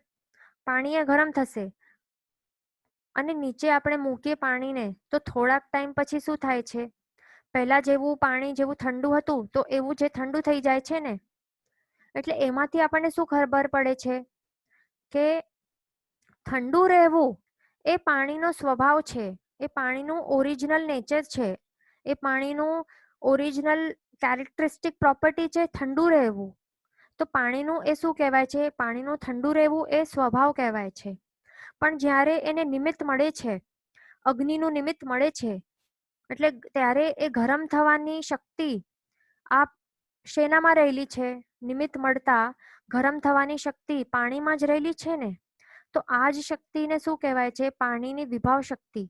Speaker 1: પાણી એ ગરમ થશે અને નીચે આપણે મૂકીએ પાણીને તો થોડાક ટાઈમ પછી શું થાય છે? પહેલા જેવું પાણી જેવું ઠંડુ હતું તો એવું જે ઠંડુ થઈ જાય છે ને. એટલે એમાંથી આપણને શું ખબર પડે છે કે ઠંડુ રહેવું એ પાણીનો સ્વભાવ છે. એ પાણીનું ઓરિજિનલ નેચર છે. એ પાણીનું ઓરિજિનલ કેરેક્ટરિસ્ટિક પ્રોપર્ટી છે ઠંડુ રહેવું. તો પાણીનું એ શું કહેવાય છે? પાણીનું ઠંડુ રહેવું એ સ્વભાવ કહેવાય છે. પણ જ્યારે એને નિમિત્ત મળે છે, અગ્નિનું નિમિત્ત મળે છે, એટલે ત્યારે એ ગરમ થવાની શક્તિ આ શેનામાં રહેલી છે? નિમિત્ત મળતા ગરમ થવાની શક્તિ પાણીમાં જ રહેલી છે ને. તો આ જ શક્તિને શું કહેવાય છે? પાણીની વિભાવ શક્તિ.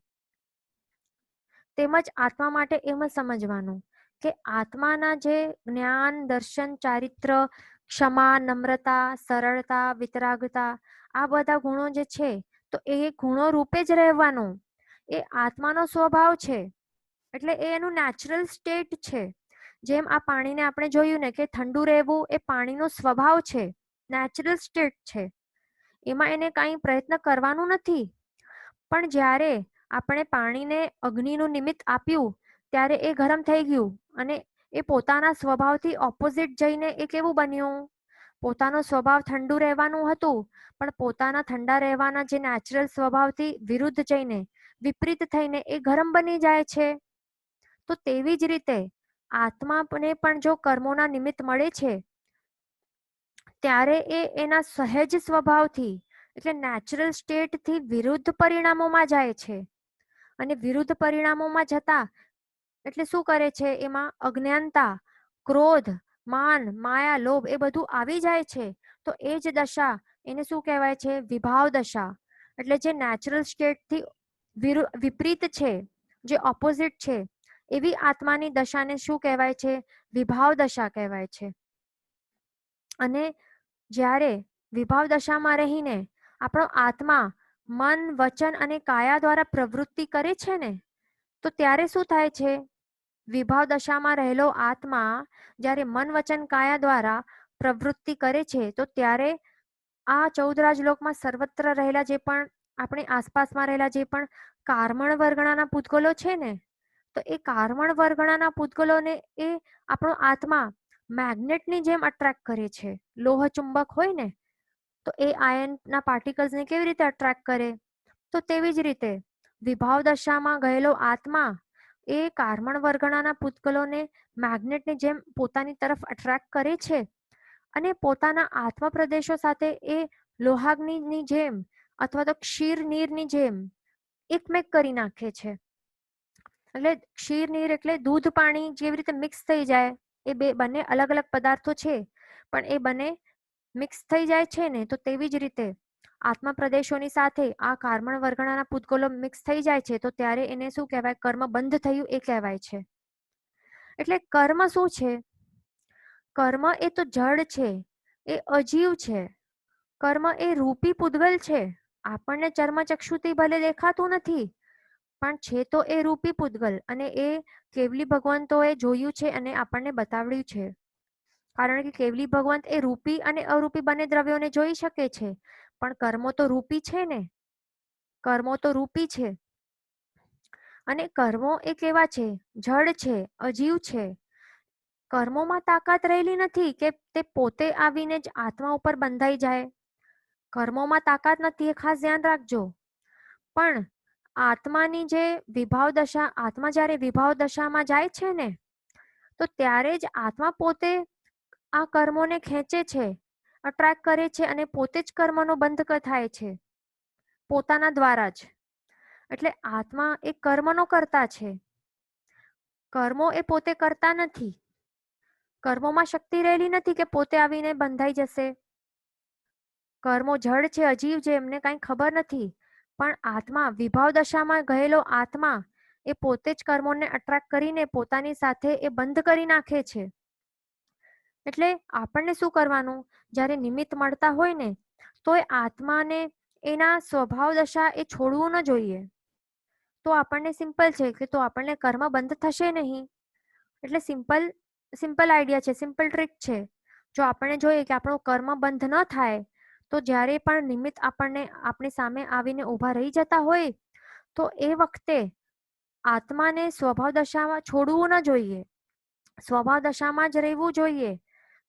Speaker 1: તેમજ આત્મા માટે એમ સમજવાનું કે આત્માના જે જ્ઞાન, દર્શન, ચારિત્ર, ક્ષમા, નમ્રતા, સરળતા, વિતરાગતા આ બધા ગુણો જે છે તો એ ગુણો રૂપે જ રહેવાનું. એ આત્માનો સ્વભાવ છે. એટલે એ એનું નેચરલ સ્ટેટ છે. જેમ આ પાણીને આપણે જોયું ને કે ઠંડુ રહેવું એ પાણીનો સ્વભાવ છે, નેચરલ સ્ટેટ છે. એમાં એને કાંઈ પ્રયત્ન કરવાનું નથી. પણ જ્યારે આપણે પાણીને અગ્નિનું નિમિત્ત આપ્યું ત્યારે એ ગરમ થઈ ગયું અને એ પોતાના સ્વભાવથી ઓપોઝિટ જઈને એ કેવું બન્યું? પોતાનો સ્વભાવ ઠંડુ રહેવાનું હતું પણ પોતાના ઠંડા રહેવાના જે નેચરલ સ્વભાવથી વિરુદ્ધ જઈને વિપરીત થઈને એ ગરમ બની જાય છે. તો તેવી જ રીતે આત્માને પણ જો કર્મોના નિમિત્ત મળે છે ત્યારે એ એના સહેજ સ્વભાવથી એટલે નેચરલ સ્ટેટથી વિરુદ્ધ પરિણામોમાં જાય છે. અને વિરુદ્ધ પરિણામોમાં જતા એટલે શું કરે છે? એમાં અજ્ઞાનતા, ક્રોધ, માન, માયા, લોભ એ બધું આવી જાય છે. તો એ જ દશા એને શું કહેવાય છે? વિભાવ દશા. એટલે જે નેચરલ સ્ટેટથી વિપરીત છે, જે ઓપોઝિટ છે, એવી આત્માની દશાને શું કહેવાય છે? વિભાવ દશા કહેવાય છે. અને જ્યારે વિભાવ દશામાં રહીને આપણો આત્મા મન, વચન અને કાયા દ્વારા પ્રવૃત્તિ કરે છે ને તો ત્યારે શું થાય છે? વિભાવ દશામાં રહેલો આત્મા જ્યારે મન, વચન, કાયા દ્વારા પ્રવૃત્તિ કરે છે તો ત્યારે આ 14 લોકમાં સર્વત્ર રહેલા જે પણ આપણી આસપાસમાં રહેલા જે પણ કાર્મણ વર્ગણાના પૂતગલો છે ને તો એ કાર્મણ વર્ગણાના પૂતગલોને એ આપણો આત્મા મેગ્નેટની જેમ અટ્રેક્ટ કરે છે. લોહ ચુંબક હોય ને તો એ આયનના પાર્ટિકલ્સને કેવી રીતે અટ્રેક્ટ કરે? તો તેવી જ રીતે વિભાવ દશામાં ગયેલો આત્મા એ કાર્મણ વર્ગણાના પૂતગલોને મેગ્નેટની જેમ પોતાની તરફ અટ્રેક્ટ કરે છે અને પોતાના આત્મ પ્રદેશો સાથે એ લોહાગ્નિની જેમ અથવા તો ક્ષીર નીરની જેમ એકમેક કરી નાખે છે. એટલે ક્ષીર નીર એટલે દૂધ પાણી જેવી રીતે મિક્સ થઈ જાય. એ બંને અલગ અલગ પદાર્થો છે પણ એ બંને મિક્સ થઈ જાય છે ને તો તેવી જ રીતે આત્મા પ્રદેશોની સાથે આ કાર્બન વર્ગણાના પૂતગલો મિક્સ થઈ જાય છે તો ત્યારે એને શું કહેવાય? કર્મ બંધ થયું એ કહેવાય છે. એટલે કર્મ શું છે? કર્મ એ તો જડ છે, એ અજીવ છે. કર્મ એ રૂપી પૂતગલ છે. આપણને ચર્મચક્ષુથી ભલે દેખાતું નથી પણ છે તો એ રૂપી પૂતગલ અને એ કેવલી ભગવંતોએ જોયું છે અને આપણને બતાવ્યું છે. કારણ કે કેવલી ભગવંત એ રૂપી અને અરૂપી બંને દ્રવ્યોને જોઈ શકે છે પણ કર્મો તો રૂપી છે ને. કર્મો તો રૂપી છે અને કર્મો એ કેવા છે? જડ છે, અજીવ છે. કર્મોમાં તાકાત રહેલી નથી કે તે પોતે આવીને જ આત્મા ઉપર બંધાઈ જાય. કર્મોમાં તાકાત નથી, એ ખાસ ધ્યાન રાખજો. પણ આત્માની જે વિભાવ દશા, આત્મા જ્યારે વિભાવ દશામાં જાય છે ને તો ત્યારે જ આત્મા પોતે આ કર્મોને ખેંચે છે, અટ્રેક્ટ કરે છે અને પોતે જ કર્મનો બંધ થાય છે પોતાના દ્વારા જ. એટલે આત્મા એ કર્મનો કર્તા છે. કર્મો એ પોતે કરતા નથી. કર્મોમાં શક્તિ રહેલી નથી કે પોતે આવીને બંધાઈ જશે. કર્મો જડ છે, અજીવ છે, એમને કાંઈ ખબર નથી. પણ આત્મા વિભાવ દશામાં ગયેલો આત્મા એ પોતે જ કર્મોને અટ્રેક્ટ કરીને પોતાની સાથે એ બંધ કરી નાખે છે. એટલે આપણને શું કરવાનું, જ્યારે નિમિત્ત મળતા હોય ને તો એ આત્માને એના સ્વભાવ દશા એ છોડવું ન જોઈએ. તો આપણને સિમ્પલ છે કે તો આપણને કર્મ બંધ થશે નહીં. એટલે સિમ્પલ આઈડિયા છે, સિમ્પલ ટ્રીક છે. જો આપણે જોઈએ કે આપણું કર્મ બંધ ન થાય તો જ્યારે પણ નિમિત્ત આપણને આપણી સામે આવીને ઊભા રહી જતા હોય તો એ વખતે આત્માને સ્વભાવ દશામાં છોડવું ન જોઈએ. સ્વભાવ દશામાં જ રહેવું જોઈએ.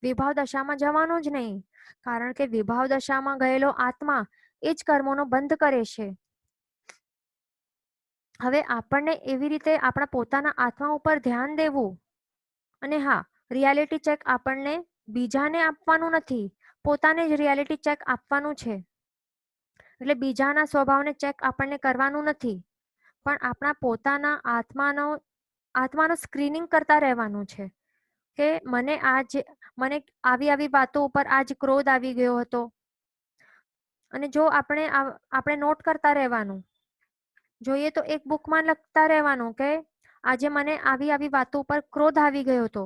Speaker 1: વિભાવ દશામાં જવાનું જ નહીં. કારણ કે વિભાવ દશામાં ગયેલો આત્મા એ જ કર્મોનો બંધ કરે છે. હવે આપણને એવી રીતે આપણા પોતાના આત્મા ઉપર ધ્યાન દેવું. અને હા, રિયાલિટી ચેક આપણને બીજાને આપવાનું નથી, પોતાને જ રિયાલિટી ચેક આપવાનું છે. એટલે બીજાના સ્વભાવને ચેક આપણને કરવાનું નથી, પણ આપણા પોતાના આત્માનો સ્ક્રીનિંગ કરતા રહેવાનું છે કે મને આવી વાતો ઉપર આજ ક્રોધ આવી ગયો હતો. અને જો આપણે નોટ કરતા રહેવાનું, જોઈએ તો એક બુકમાં લખતા રહેવાનું કે આજે મને આવી વાતો ઉપર ક્રોધ આવી ગયો હતો.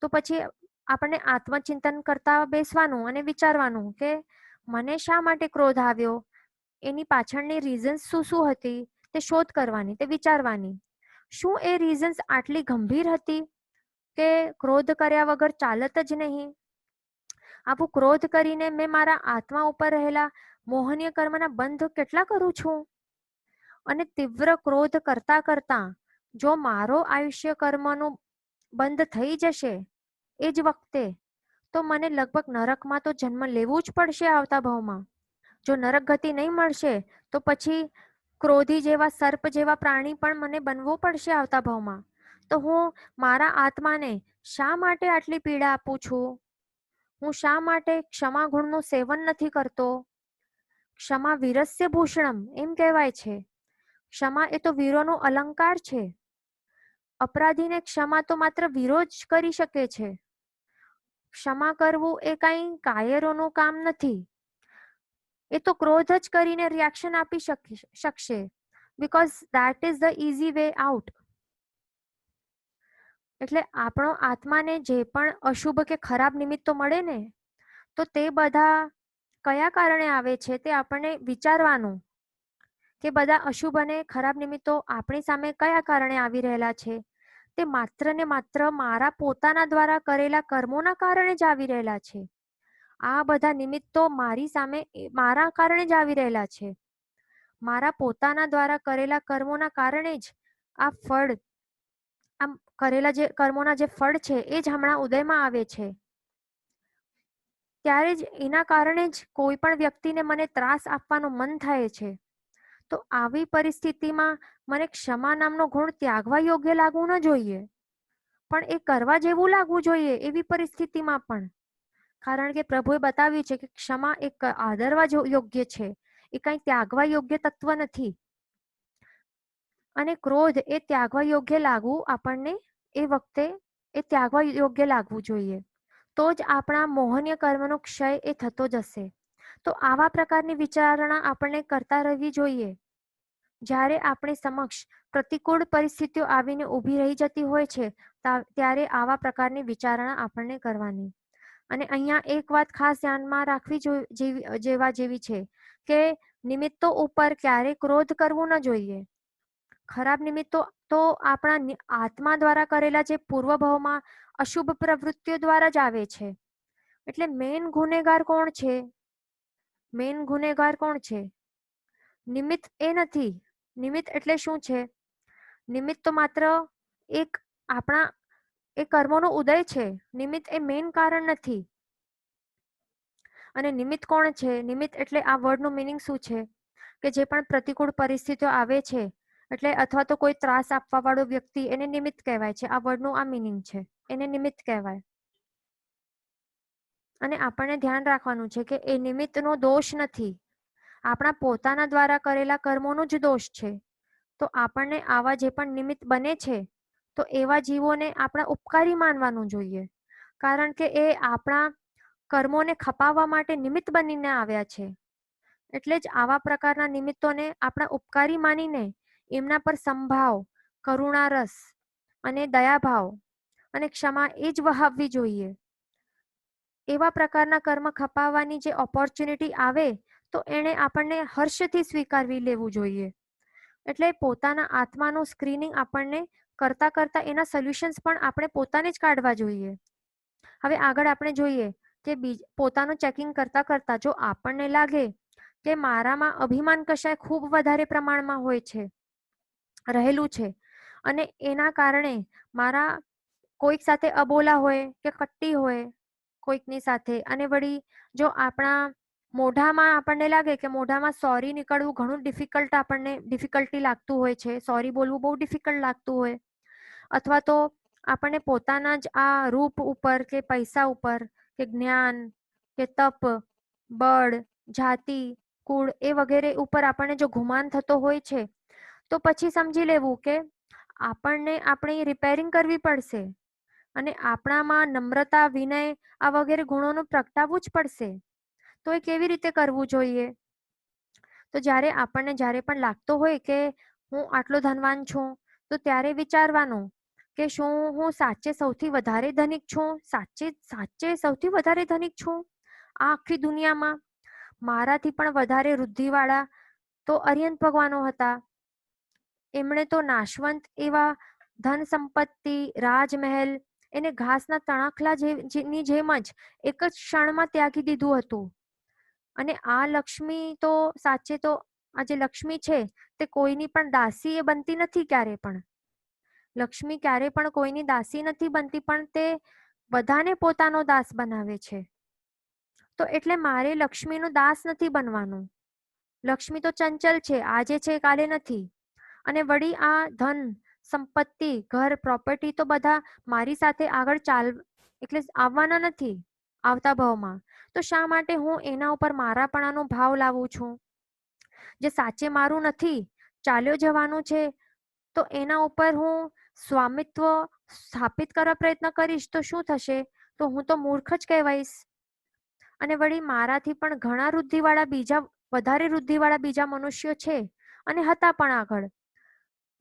Speaker 1: તો પછી આપણને આત્મચિંતન કરતા બેસવાનું અને વિચારવાનું કે મને શા માટે ક્રોધ આવ્યો, એની પાછળની રીઝન્સ શું હતી તે શોધ કરવાની, તે વિચારવાની. શું એ રીઝન્સ આટલી ગંભીર હતી કે ક્રોધ કર્યા વગર ચાલત જ નહીં? આવું ક્રોધ કરીને મેં મારા આત્મા ઉપર રહેલા મોહનીય કર્મના બંધ કેટલા કરું છું? અને તીવ્ર ક્રોધ કરતા કરતા જો મારો આયુષ્ય કર્મનું બંધ થઈ જશે એ જ વખતે, તો મને લગભગ નરકમાં તો જન્મ લેવું જ પડશે આવતા ભાવમાં. જો નરક ગતિ નહીં મળશે તો પછી ક્રોધી જેવા સર્પ જેવા પ્રાણી પણ મને બનવું પડશે આવતા ભાવમાં. તો હું મારા આત્માને શા માટે આટલી પીડા આપું છું? હું શા માટે ક્ષમા ગુણનું સેવન નથી કરતો? ક્ષમા વીરસ્ય ભૂષણમ એમ કહેવાય છે. ક્ષમા એ તો વીરોનો અલંકાર છે. અપરાધીને ક્ષમા તો માત્ર વીરો જ કરી શકે છે. ક્ષમા કરવું એ કઈ કાયરોનું કામ નથી. એ તો ક્રોધ જ કરીને રિએક્શન આપી શકશે, because that is the easy way out. એટલે આપણો આત્માને જે પણ અશુભ કે ખરાબ નિમિત્તો મળે ને તો તે બધા કયા કારણે આવે છે તે આપણને વિચારવાનું કે બધા અશુભ અને ખરાબ નિમિત્તો આપણી સામે કયા કારણે આવી રહેલા છે. તે માત્ર ને માત્ર મારા પોતાના દ્વારા કરેલા કર્મોના કારણે જ આવી રહેલા છે. આ બધા નિમિત્તો મારી સામે મારા કારણે જ આવી રહેલા છે. મારા પોતાના દ્વારા કરેલા કર્મોના કારણે જ આ ફળ, આમ કરેલા જે કર્મોના જે ફળ છે એ જ હમણાં ઉદયમાં આવે છે. ત્યારે જ એના કારણે જ કોઈ પણ વ્યક્તિને મને ત્રાસ આપવાનું મન થાય છે. તો આવી પરિસ્થિતિમાં મને ક્ષમા નામનો ગુણ ત્યાગવા યોગ્ય લાગવું ન જોઈએ, પણ એ કરવા જેવું લાગવું જોઈએ એવી પરિસ્થિતિમાં પણ. કારણ કે પ્રભુએ બતાવ્યું છે કે ક્ષમા એક આદરવા યોગ્ય છે, એ કઈ ત્યાગવા યોગ્ય તત્વ નથી. અને ક્રોધ એ ત્યાગવા યોગ્ય લાગવું આપણને એ વખતે એ ત્યાગવા યોગ્ય લાગવું જોઈએ. તો જ આપણા મોહનીય કર્મનો ક્ષય એ થતો જશે. તો આવા પ્રકારની વિચારણા આપણને કરતા રહેવી જોઈએ. જ્યારે આપણી સમક્ષ પ્રતિકૂળ પરિસ્થિતિઓ આવીને ઊભી રહી જતી હોય છે ત્યારે આવા પ્રકારની વિચારણા આપણને કરવાની. અને અહીંયા એક વાત ખાસ ધ્યાનમાં રાખવી જેવી છે કે નિમિત્તો ઉપર ક્યારે ક્રોધ કરવું ન જોઈએ. ખરાબ નિમિત્તો તો આપણા આત્મા દ્વારા કરેલા જે પૂર્વભાવમાં અશુભ પ્રવૃત્તિઓ દ્વારા જ આવે છે. એટલે મેઇન ગુનેગાર કોણ છે? મેઇન ગુનેગાર કોણ છે? નિમિત્ત એ નથી. નિમિત્ત એટલે શું છે? નિમિત્ત તો માત્ર એક આપણા એ કર્મોનો ઉદય છે. નિમિત્ત એ મેઇન કારણ નથી. અને નિમિત્ત કોણ છે? નિમિત્ત એટલે આ વર્ડનું મિનિંગ શું છે કે જે પણ પ્રતિકૂળ પરિસ્થિતિઓ આવે છે એટલે અથવા તો કોઈ ત્રાસ આપવા વાળો વ્યક્તિ, એને નિમિત્ત કહેવાય છે. આ વર્ડનું આ મિનિંગ છે, એને નિમિત્ત કહેવાય. અને આપણને ધ્યાન રાખવાનું છે કે એ નિમિત્તનો દોષ નથી, આપણા પોતાના દ્વારા કરેલા કર્મોનો જ દોષ છે. તો આપણને આવા જે પણ નિમિત્ત બને છે તો એવા જીવોને આપણા ઉપકારી માનવાનું જોઈએ. કારણ કે એ આપણા કર્મોને ખપાવવા માટે નિમિત્ત બનીને આવ્યા છે. એટલે જ આવા પ્રકારના નિમિત્તોને આપણા ઉપકારી માનીને એમના પર સંભાવ કરુણા રસ અને દયાભાવ અને ક્ષમા એ જ વહાવવી જોઈએ. એવા પ્રકારના કર્મ ખપાવવાની જે ઓપોર્ચ્યુનિટી આવે તો એને આપણને હર્ષથી સ્વીકારવી લેવું જોઈએ. એટલે પોતાના આત્માનું સ્ક્રીનિંગ આપણને કરતા કરતા એના સોલ્યુશન્સ પણ આપણે પોતાને જ કાઢવા જોઈએ. હવે આગળ આપણે જોઈએ કે પોતાનું ચેકિંગ કરતા કરતા જો આપણને લાગે કે મારામાં અભિમાન કશાય ખૂબ વધારે પ્રમાણમાં હોય છે, રહેલું છે, અને એના કારણે મારા કોઈક સાથે અબોલા હોય કે કટ્ટી હોય કોઈકની સાથે, અને વળી જો આપણા મોઢામાં આપણને લાગે કે મોઢામાં સોરી નીકળવું ઘણું ડિફિકલ્ટી લાગતું હોય છે, સોરી બોલવું બહુ ડિફિકલ્ટ લાગતું હોય, અથવા તો આપણને પોતાના જ આ રૂપ ઉપર કે પૈસા ઉપર કે જ્ઞાન કે તપ, બળ, જાતિ, કુળ એ વગેરે ઉપર આપણને જો ગુમાન થતો હોય છે તો પછી સમજી લેવું કે આપણને આપણી રિપેરિંગ કરવી પડશે અને આપણામાં નમ્રતા, વિનય આ વગેરે ગુણોનું પ્રગટાવવું જ પડશે. તો એ કેવી રીતે કરવું જોઈએ? તો જ્યારે પણ લાગતો હોય કે હું આટલો ધનવાન છું તો ત્યારે વિચારવાનું કે શું હું સાચે સૌથી વધારે ધનિક છું? સાચે સૌથી વધારે ધનિક છું આ આખી દુનિયામાં? મારાથી પણ વધારે વૃદ્ધિવાળા તો અરિયંત ભગવાનો હતા. એમણે તો નાશવંત એવા ધન સંપત્તિ, રાજમહેલ એને ઘાસના તણખલાની જેમ જ એક જ ક્ષણમાં ત્યાગી દીધું હતું. અને આ લક્ષ્મી તો સાચે તો આ જે લક્ષ્મી છે તે કોઈની પણ દાસી એ બનતી નથી ક્યારે પણ. લક્ષ્મી ક્યારે પણ કોઈની દાસી નથી બનતી, પણ તે બધાને પોતાનો દાસ બનાવે છે. તો એટલે મારે લક્ષ્મીનો દાસ નથી બનવાનું. લક્ષ્મી તો ચંચલ છે, આજે છે કાલે નથી. અને વળી આ ધન, સંપત્તિ, ઘર, પ્રોપર્ટી તો બધા મારી સાથે આગળ એટલે આવવાના નથી આવતા ભાવમાં. તો શા માટે હું એના ઉપર મારાપણાનો ભાવ લાવું છું? જે સાચે મારું નથી, ચાલ્યો જવાનું છે, તો એના ઉપર હું સ્વામિત્વ સ્થાપિત કરવા પ્રયત્ન કરીશ તો શું થશે? તો હું તો મૂર્ખ જ કહેવાઈશ. અને વળી મારાથી પણ ઘણા વધારે વૃદ્ધિવાળા બીજા મનુષ્યો છે અને હતા પણ આગળ.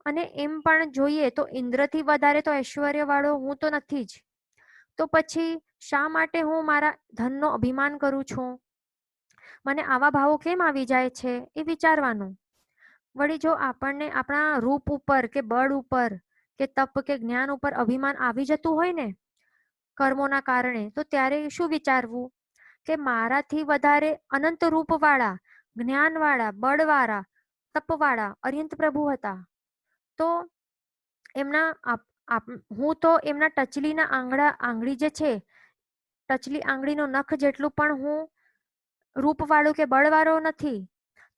Speaker 1: અને એમ પણ જોઈએ તો ઇન્દ્રથી વધારે તો ઐશ્વર્યવાળો હું તો નથી જ. તો પછી શા માટે હું મારા ધનનો અભિમાન કરું છું? મને આવા ભાવો કેમ આવી જાય છે એ વિચારવાનું. વળી જો આપણને આપણા રૂપ ઉપર કે બળ ઉપર કે તપ કે જ્ઞાન ઉપર અભિમાન આવી જતું હોય ને કર્મોના કારણે, તો ત્યારે શું વિચારવું કે મારાથી વધારે અનંત રૂપવાળા, જ્ઞાનવાળા, બળવાળા, તપવાળા અરિયંત પ્રભુ હતા. તો હું તો એમના ટચલીના આંગળી જે છે, ટચલી આંગળીનો નખ જેટલું પણ હું રૂપવાળું કે બળવાળો નથી.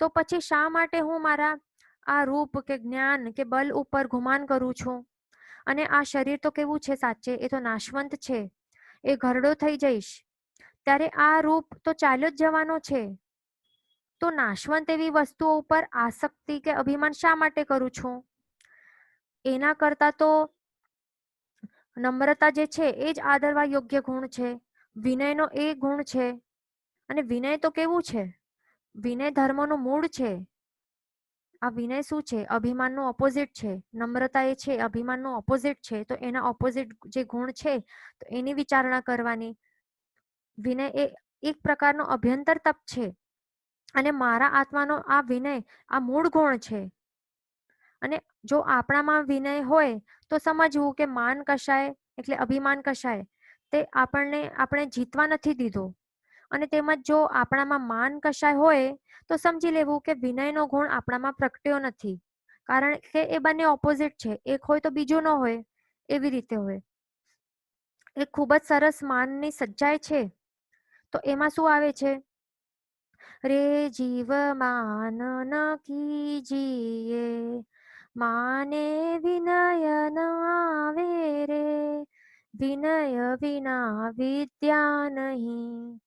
Speaker 1: તો પછી શા માટે હું મારા આ રૂપ કે જ્ઞાન કે બલ ઉપર ગુમાન કરું છું? અને આ શરીર તો કેવું છે સાચે? એ તો નાશવંત છે, એ ઘરડો થઈ જઈશ ત્યારે આ રૂપ તો ચાલ્યો જ જવાનો છે. તો નાશવંત એવી વસ્તુઓ ઉપર આસક્તિ કે અભિમાન શા માટે કરું છું? એના કરતા તો નમ્રતા જે છે એ જ આદરવા યોગ્ય ગુણ છે. વિનયનો એ ગુણ છે. અને વિનય તો કેવું છે? વિનય ધર્મનું મૂળ છે. આ વિનય શું છે? અભિમાનનું ઓપોઝિટ છે. નમ્રતા એ છે અભિમાનનું ઓપોઝિટ છે. તો એના ઓપોઝિટ જે ગુણ છે તો એની વિચારણા કરવાની. વિનય એ એક પ્રકારનો અભ્યંતર તપ છે અને મારા આત્માનો આ વિનય આ મૂળ ગુણ છે. અને જો આપણામાં વિનય હોય તો સમજવું કે માન કશાય એટલે અભિમાન કશાય તે આપણે જીતવા નથી દીધો. અને તેમજ જો આપણામાં માન કશાય હોય તો સમજી લેવું કે વિનયનો ગુણ આપણામાં પ્રગટ્યો નથી, કારણ કે એ બંને ઓપોઝિટ છે. એક હોય તો બીજું ન હોય, એવી રીતે હોય. એ ખૂબ જ સરસ માનની સચ્ચાઈ છે. તો એમાં શું આવે છે? રે જીવ માન ન કીજીએ, માને વિનય ન આવે રે, વિનય વિના વિદ્યા નહીં,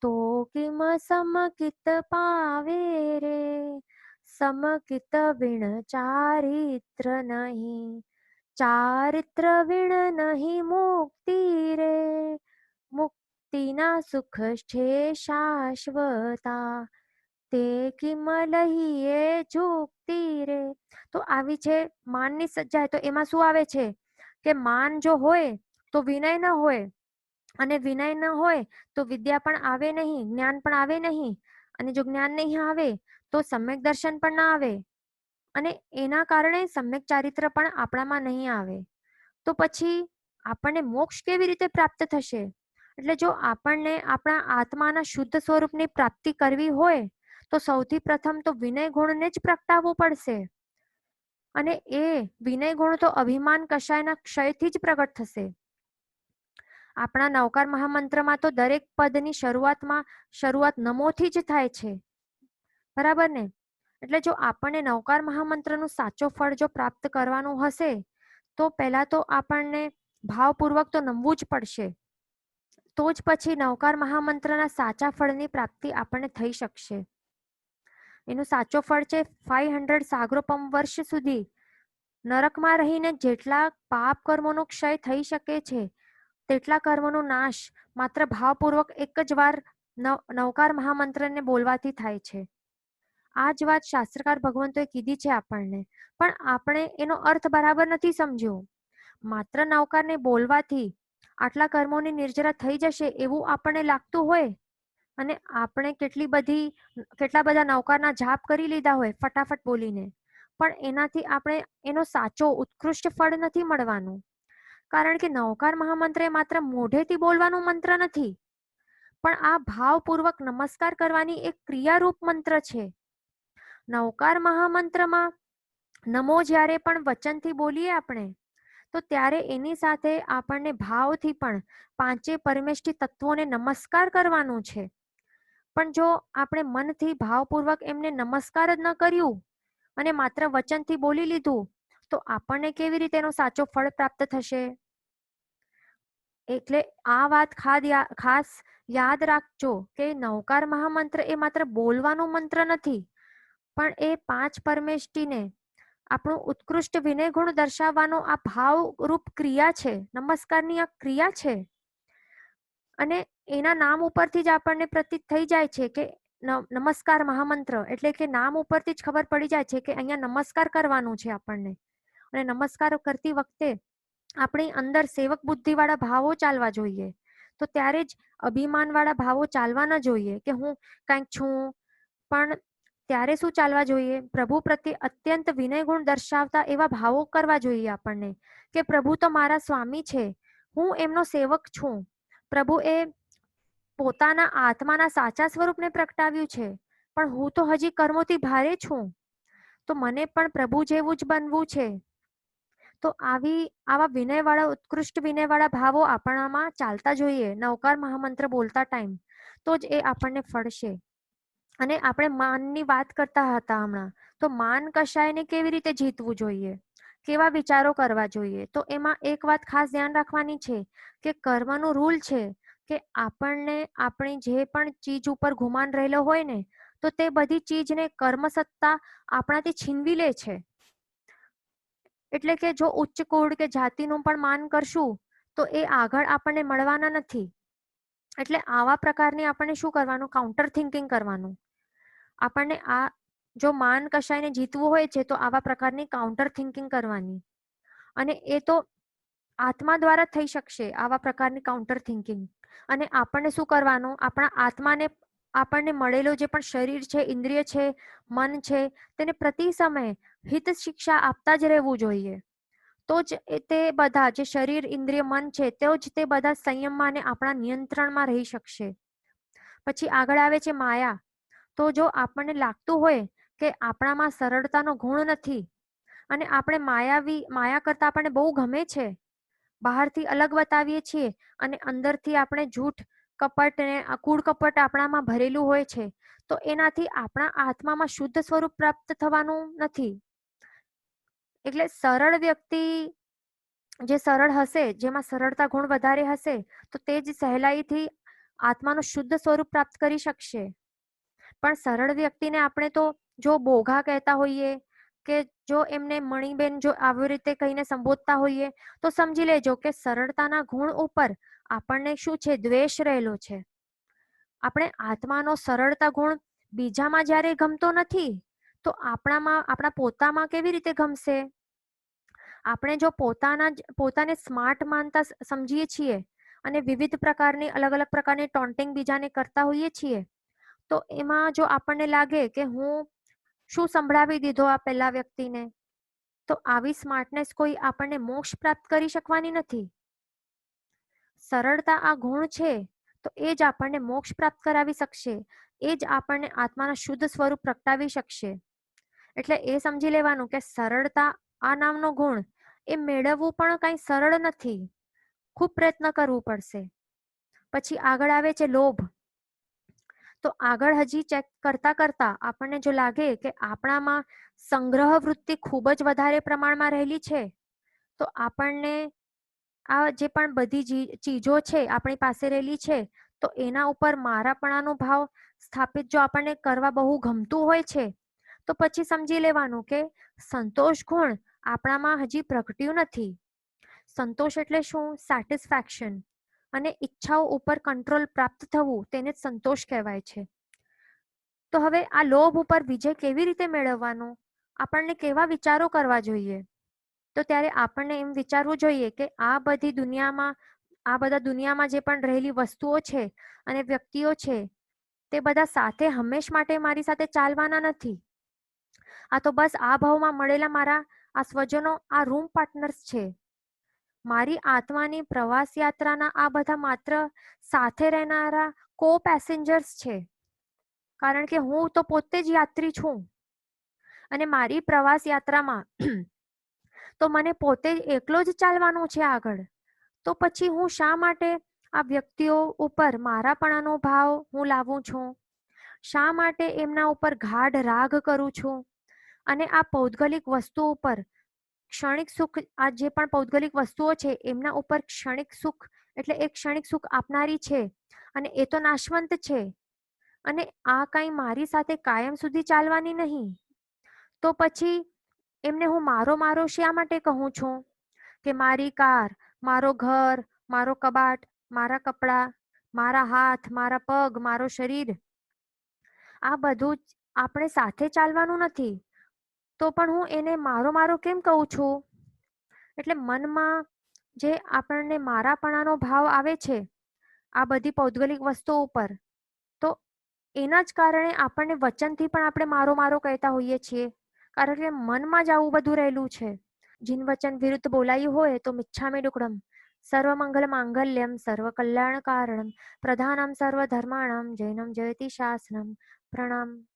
Speaker 1: તો કિમ સમકિત પાવે રે, સમકિત વિણ ચારિત્ર નહીં, ચારિત્ર વિણ નહીં મુક્તિ રે, મુક્તિના સુખ છે શાશ્વતા, તે કિમ લહીએ ઝૂકતી રે. તો આવી છે માનની સજ્જાય. તો એમાં શું આવે છે કે માન જો હોય તો વિનય ન હોય, અને વિનય ન હોય તો વિદ્યા પણ આવે નહીં, જ્ઞાન પણ આવે નહીં, અને જો જ્ઞાન નહીં આવે તો સમ્યક દર્શન પણ ના આવે, અને એના કારણે સમ્યક ચારિત્ર પણ આપણામાં નહીં આવે. તો પછી આપણને મોક્ષ કેવી રીતે પ્રાપ્ત થશે? એટલે જો આપણને આપણા આત્માના શુદ્ધ સ્વરૂપની પ્રાપ્તિ કરવી હોય તો સૌથી પ્રથમ તો વિનય ગુણને જ પ્રગટાવવું પડશે. અને એ વિનય ગુણ તો અભિમાન કશાયના ક્ષયથી જ પ્રગટ થશે. આપણા નવકાર મહામંત્રમાં તો દરેક પદની શરૂઆત નમોથી જ થાય છે, બરાબર ને? એટલે જો આપણને નવકાર મહામંત્રનું સાચો ફળ જો પ્રાપ્ત કરવાનું હશે તો પહેલા તો આપણને ભાવપૂર્વક તો નમવું જ પડશે. તો જ પછી નવકાર મહામંત્રના સાચા ફળની પ્રાપ્તિ આપણને થઈ શકશે. એનો સાચો ફળ છે 500 સાગરોપમ વર્ષ સુધી નરકમાં રહીને જેટલા પાપ કર્મોનો ક્ષય થઈ શકે છે તેટલા કર્મોનો નાશ માત્ર ભાવપૂર્વક એક જ વાર નવકાર મહામંત્રને બોલવાથી થાય છે. આ જ વાત શાસ્ત્રકાર ભગવંતોએ કીધી છે આપણને, પણ આપણે એનો અર્થ બરાબર નથી સમજ્યો. માત્ર નવકારને બોલવાથી આટલા કર્મોની નિર્જરા થઈ જશે એવું આપણને લાગતું હોય, અને આપણે કેટલા બધા નવકારના જાપ કરી લીધા હોય ફટાફટ બોલીને, પણ એનાથી આપણે એનો સાચો ઉત્કૃષ્ટ ફળ નથી મળવાનું. કારણ કે નવકાર મહામંત્ર એ માત્ર મોઢેથી બોલવાનું મંત્ર નથી, પણ આ ભાવપૂર્વક નમસ્કાર કરવાની એક ક્રિયારૂપ મંત્ર છે. નવકાર મહામંત્રમાં નમો જ્યારે પણ વચનથી બોલીએ આપણે તો ત્યારે એની સાથે આપણને ભાવથી પણ પાંચે પરમેષ્ઠી તત્વોને નમસ્કાર કરવાનું છે. પણ જો આપણે મનથી ભાવપૂર્વક એમને નમસ્કાર જ ન કર્યું અને માત્ર વચનથી બોલી લીધું તો આપણને કેવી રીતે એનો સાચો ફળ પ્રાપ્ત થશે? એટલે આ વાત ખાસ યાદ રાખજો કે નવકાર મહામંત્ર એ માત્ર બોલવાનો મંત્ર નથી, પણ એ પાંચ પરમેષ્ઠીને આપણું ઉત્કૃષ્ટ વિનય ગુણ દર્શાવવાનો આ ભાવરૂપ ક્રિયા છે, નમસ્કારની આ ક્રિયા છે. અને એના નામ ઉપરથી જ આપણને પ્રતીત થઈ જાય છે કે નમસ્કાર મહામંત્ર એટલે કે નામ ઉપરથી જ ખબર પડી જાય છે કે અહીંયા નમસ્કાર કરવાનું છે આપણને. અને નમસ્કાર કરતી વખતે આપણી અંદર સેવક બુદ્ધિ વાળા ભાવો ચાલવા જોઈએ. તો ત્યારે જ અભિમાન વાળા ભાવો ચાલવા ન જોઈએ કે હું કંઈક છું, પણ ત્યારે શું ચાલવા જોઈએ? પ્રભુ પ્રત્યે અત્યંત વિનય ગુણ દર્શાવતા એવા ભાવો કરવા જોઈએ આપણને કે પ્રભુ તો મારા સ્વામી છે, હું એમનો સેવક છું. પ્રભુ એ પોતાના આત્માના સાચા સ્વરૂપને પ્રગટાવ્યું છે, પણ હું તો હજી કર્મોથી ભારે છું, તો મને પણ પ્રભુ જેવું જ બનવું છે. તો આવા વિનયવાળા ઉત્કૃષ્ટ વિનયવાળા ભાવો આપણામાં ચાલતા જોઈએ નવકાર મહામંત્ર બોલતા ટાઈમ, તો જ એ આપણને ફળશે. અને આપણે માનની વાત કરતા હતા હમણાં, તો માન કશાયને કેવી રીતે જીતવું જોઈએ, કેવા વિચારો કરવા જોઈએ? તો એમાં એક વાત ખાસ ધ્યાન રાખવાની છે કે કર્મનો રૂલ છે કે આપણને આપણી જે પણ ચીજ ઉપર ગુમાન રહેલો હોય ને તો તે બધી ચીજને કર્મ સત્તા આપણાથી છીનવી લે છે. એટલે કે જો ઉચ્ચ કુળ કે જાતિનું પણ માન કરશું તો એ આગળ આપણને મળવાના નથી. એટલે આવા પ્રકારની આપણને શું કરવાનું? કાઉન્ટર થિંકિંગ કરવાનું. આપણને આ જો માન કશાયને જીતવું હોય છે તો આવા પ્રકારની કાઉન્ટર થિંકિંગ કરવાની, અને એ તો આત્મા દ્વારા થઈ શકશે આવા પ્રકારની કાઉન્ટર થિંકિંગ. અને આપણને શું કરવાનું? આપણા આત્માને આપણને મળેલો જે પણ શરીર છે, ઇન્દ્રિય છે, મન છે, તેને પ્રતિ સમય હિત શિક્ષા આપતા જ રહેવું જોઈએ. તો જ તે બધા જે શરીર, ઇન્દ્રિય, મન છે તો જ તે બધા સંયમમાં અને આપણા નિયંત્રણમાં રહી શકશે. પછી આગળ આવે છે માયા. તો જો આપણને લાગતું હોય કે આપણામાં સરળતાનો ગુણ નથી અને આપણે માયા કરતા આપણને બહુ ગમે છે, બહારથી અલગ બતાવીએ છીએ અને અંદરથી આપણે જૂઠ, કપટ ને કૂડ કપટ આપણામાં ભરેલું હોય છે, તો એનાથી આપણા આત્મામાં શુદ્ધ સ્વરૂપ પ્રાપ્ત થવાનું નથી. એટલે સરળ વ્યક્તિ જે સરળ હશે, જેમાં સરળતા ગુણ વધારે હશે, તો તે જ સહેલાઈથી આત્માનું શુદ્ધ સ્વરૂપ પ્રાપ્ત કરી શકશે. પણ સરળ વ્યક્તિને આપણે તો જો બોઘા કહેતા હોઈએ કે જો એમને મણીબેન જો આવી રીતે કહીને સંબોધતા હોઈએ તો સમજી લેજો કે સરળતાના ગુણ ઉપર આપણને શું છે? દ્વેષ રહેલો છે. આપણે આત્માનો સરળતા ગુણ બીજામાં જ્યારે ગમતો નથી તો આપણા પોતામાં કેવી રીતે ગમશે? આપણે જો પોતાને સ્માર્ટ માનતા સમજીએ છીએ અને વિવિધ પ્રકારની અલગ અલગ પ્રકારની ટોન્ટિંગ બીજાને કરતા હોઈએ છીએ, તો એમાં જો આપણને લાગે કે હું શું સંભળાવી દીધો આ પહેલા વ્યક્તિને, તો આવી સ્માર્ટનેસ કોઈ આપણને મોક્ષ પ્રાપ્ત કરી શકવાની નથી. સરળતા આ ગુણ છે તો એ જ આપણને મોક્ષ પ્રાપ્ત કરાવી શકશે, એ જ આપણને આત્માના શુદ્ધ સ્વરૂપ પ્રગટાવી શકશે. એટલે એ સમજી લેવાનું કે સરળતા આ નામનો ગુણ એ મેળવવું પણ કઈ સરળ નથી, ખૂબ પ્રયત્ન કરવું પડશે. પછી આગળ આવે છે લોભ. તો આગળ હજી ચેક કરતા કરતા આપણને જો લાગે કે આપણામાં સંગ્રહ વૃત્તિ ખૂબ જ વધારે પ્રમાણમાં રહેલી છે, તો આપણને આ જે પણ બધી ચીજો છે આપણી પાસે રહેલી છે, તો એના ઉપર મારાપણાનો ભાવ સ્થાપિત જો આપણને કરવા બહુ ગમતું હોય છે, તો પછી સમજી લેવાનું કે સંતોષ ગુણ આપણામાં હજી પ્રગટ્યું નથી. સંતોષ એટલે શું? સેટિસ્ફેક્શન અને ઈચ્છાઓ ઉપર કંટ્રોલ પ્રાપ્ત થવું, તેને સંતોષ કહેવાય છે. તો હવે આ લોભ ઉપર વિજય કેવી રીતે મેળવવાનો? આપણને કેવા વિચારો કરવા જોઈએ? તો ત્યારે આપણને એમ વિચારવું જોઈએ કે આ બધા દુનિયામાં જે પણ રહેલી વસ્તુઓ છે અને વ્યક્તિઓ છે, તે બધા સાથે હંમેશ માટે મારી સાથે ચાલવાના નથી. આ તો બસ આ ભાવમાં મળેલા મારા આ સ્વજનો, આ રૂમ પાર્ટનર્સ છે. મારી આત્માની પ્રવાસ યાત્રાના આ બધા માત્ર સાથે રહેનારા કો પેસેન્જર્સ છે, કારણ કે હું તો પોતે જ યાત્રી છું અને મારી પ્રવાસ યાત્રામાં તો મને પોતે જ એકલો જ ચાલવાનું છે આગળ. તો પછી હું શા માટે આ વ્યક્તિઓ ઉપર મારાપણાનો ભાવ હું લાવું છું? શા માટે એમના ઉપર ગાઢ રાગ કરું છું? અને આ પૌદ્ગલિક વસ્તુઓ ઉપર ક્ષણિક સુખ, આ જે પણ પૌદ્ગલિક વસ્તુઓ છે એમના ઉપર ક્ષણિક સુખ એટલે એક ક્ષણિક સુખ આપનારી છે અને એ તો નાશવંત છે, અને આ કઈ મારી સાથે કાયમ સુધી ચાલવાની નહીં. તો પછી એમને હું મારો મારો શા માટે કહું છું? કે મારી કાર, મારો ઘર, મારો કબાટ, મારા કપડાં, મારા હાથ, મારા પગ, મારો શરીર, આ બધું જ આપણે સાથે ચાલવાનું નથી, તો પણ હું એને મારો મારો કેમ કહું છું? એટલે મનમાં જે આપણને મારાપણાનો ભાવ આવે છે આ બધી પૌદ્ગલિક વસ્તુઓ ઉપર, તો એના જ કારણે આપણને વચનથી પણ આપણે મારો મારો કહેતા હોઈએ છીએ, કારણ કે મનમાં જ આવું બધું રહેલું છે. જીન વચન વિરુદ્ધ બોલાયું હોય તો મિચ્છામી દુક્કડમ. સર્વમંગલ માંગલ્યમ સર્વ કલ્યાણ કારણમ પ્રધાનમ સર્વ ધર્માણમ જૈનમ જયતિ શાસનમ. પ્રણામ.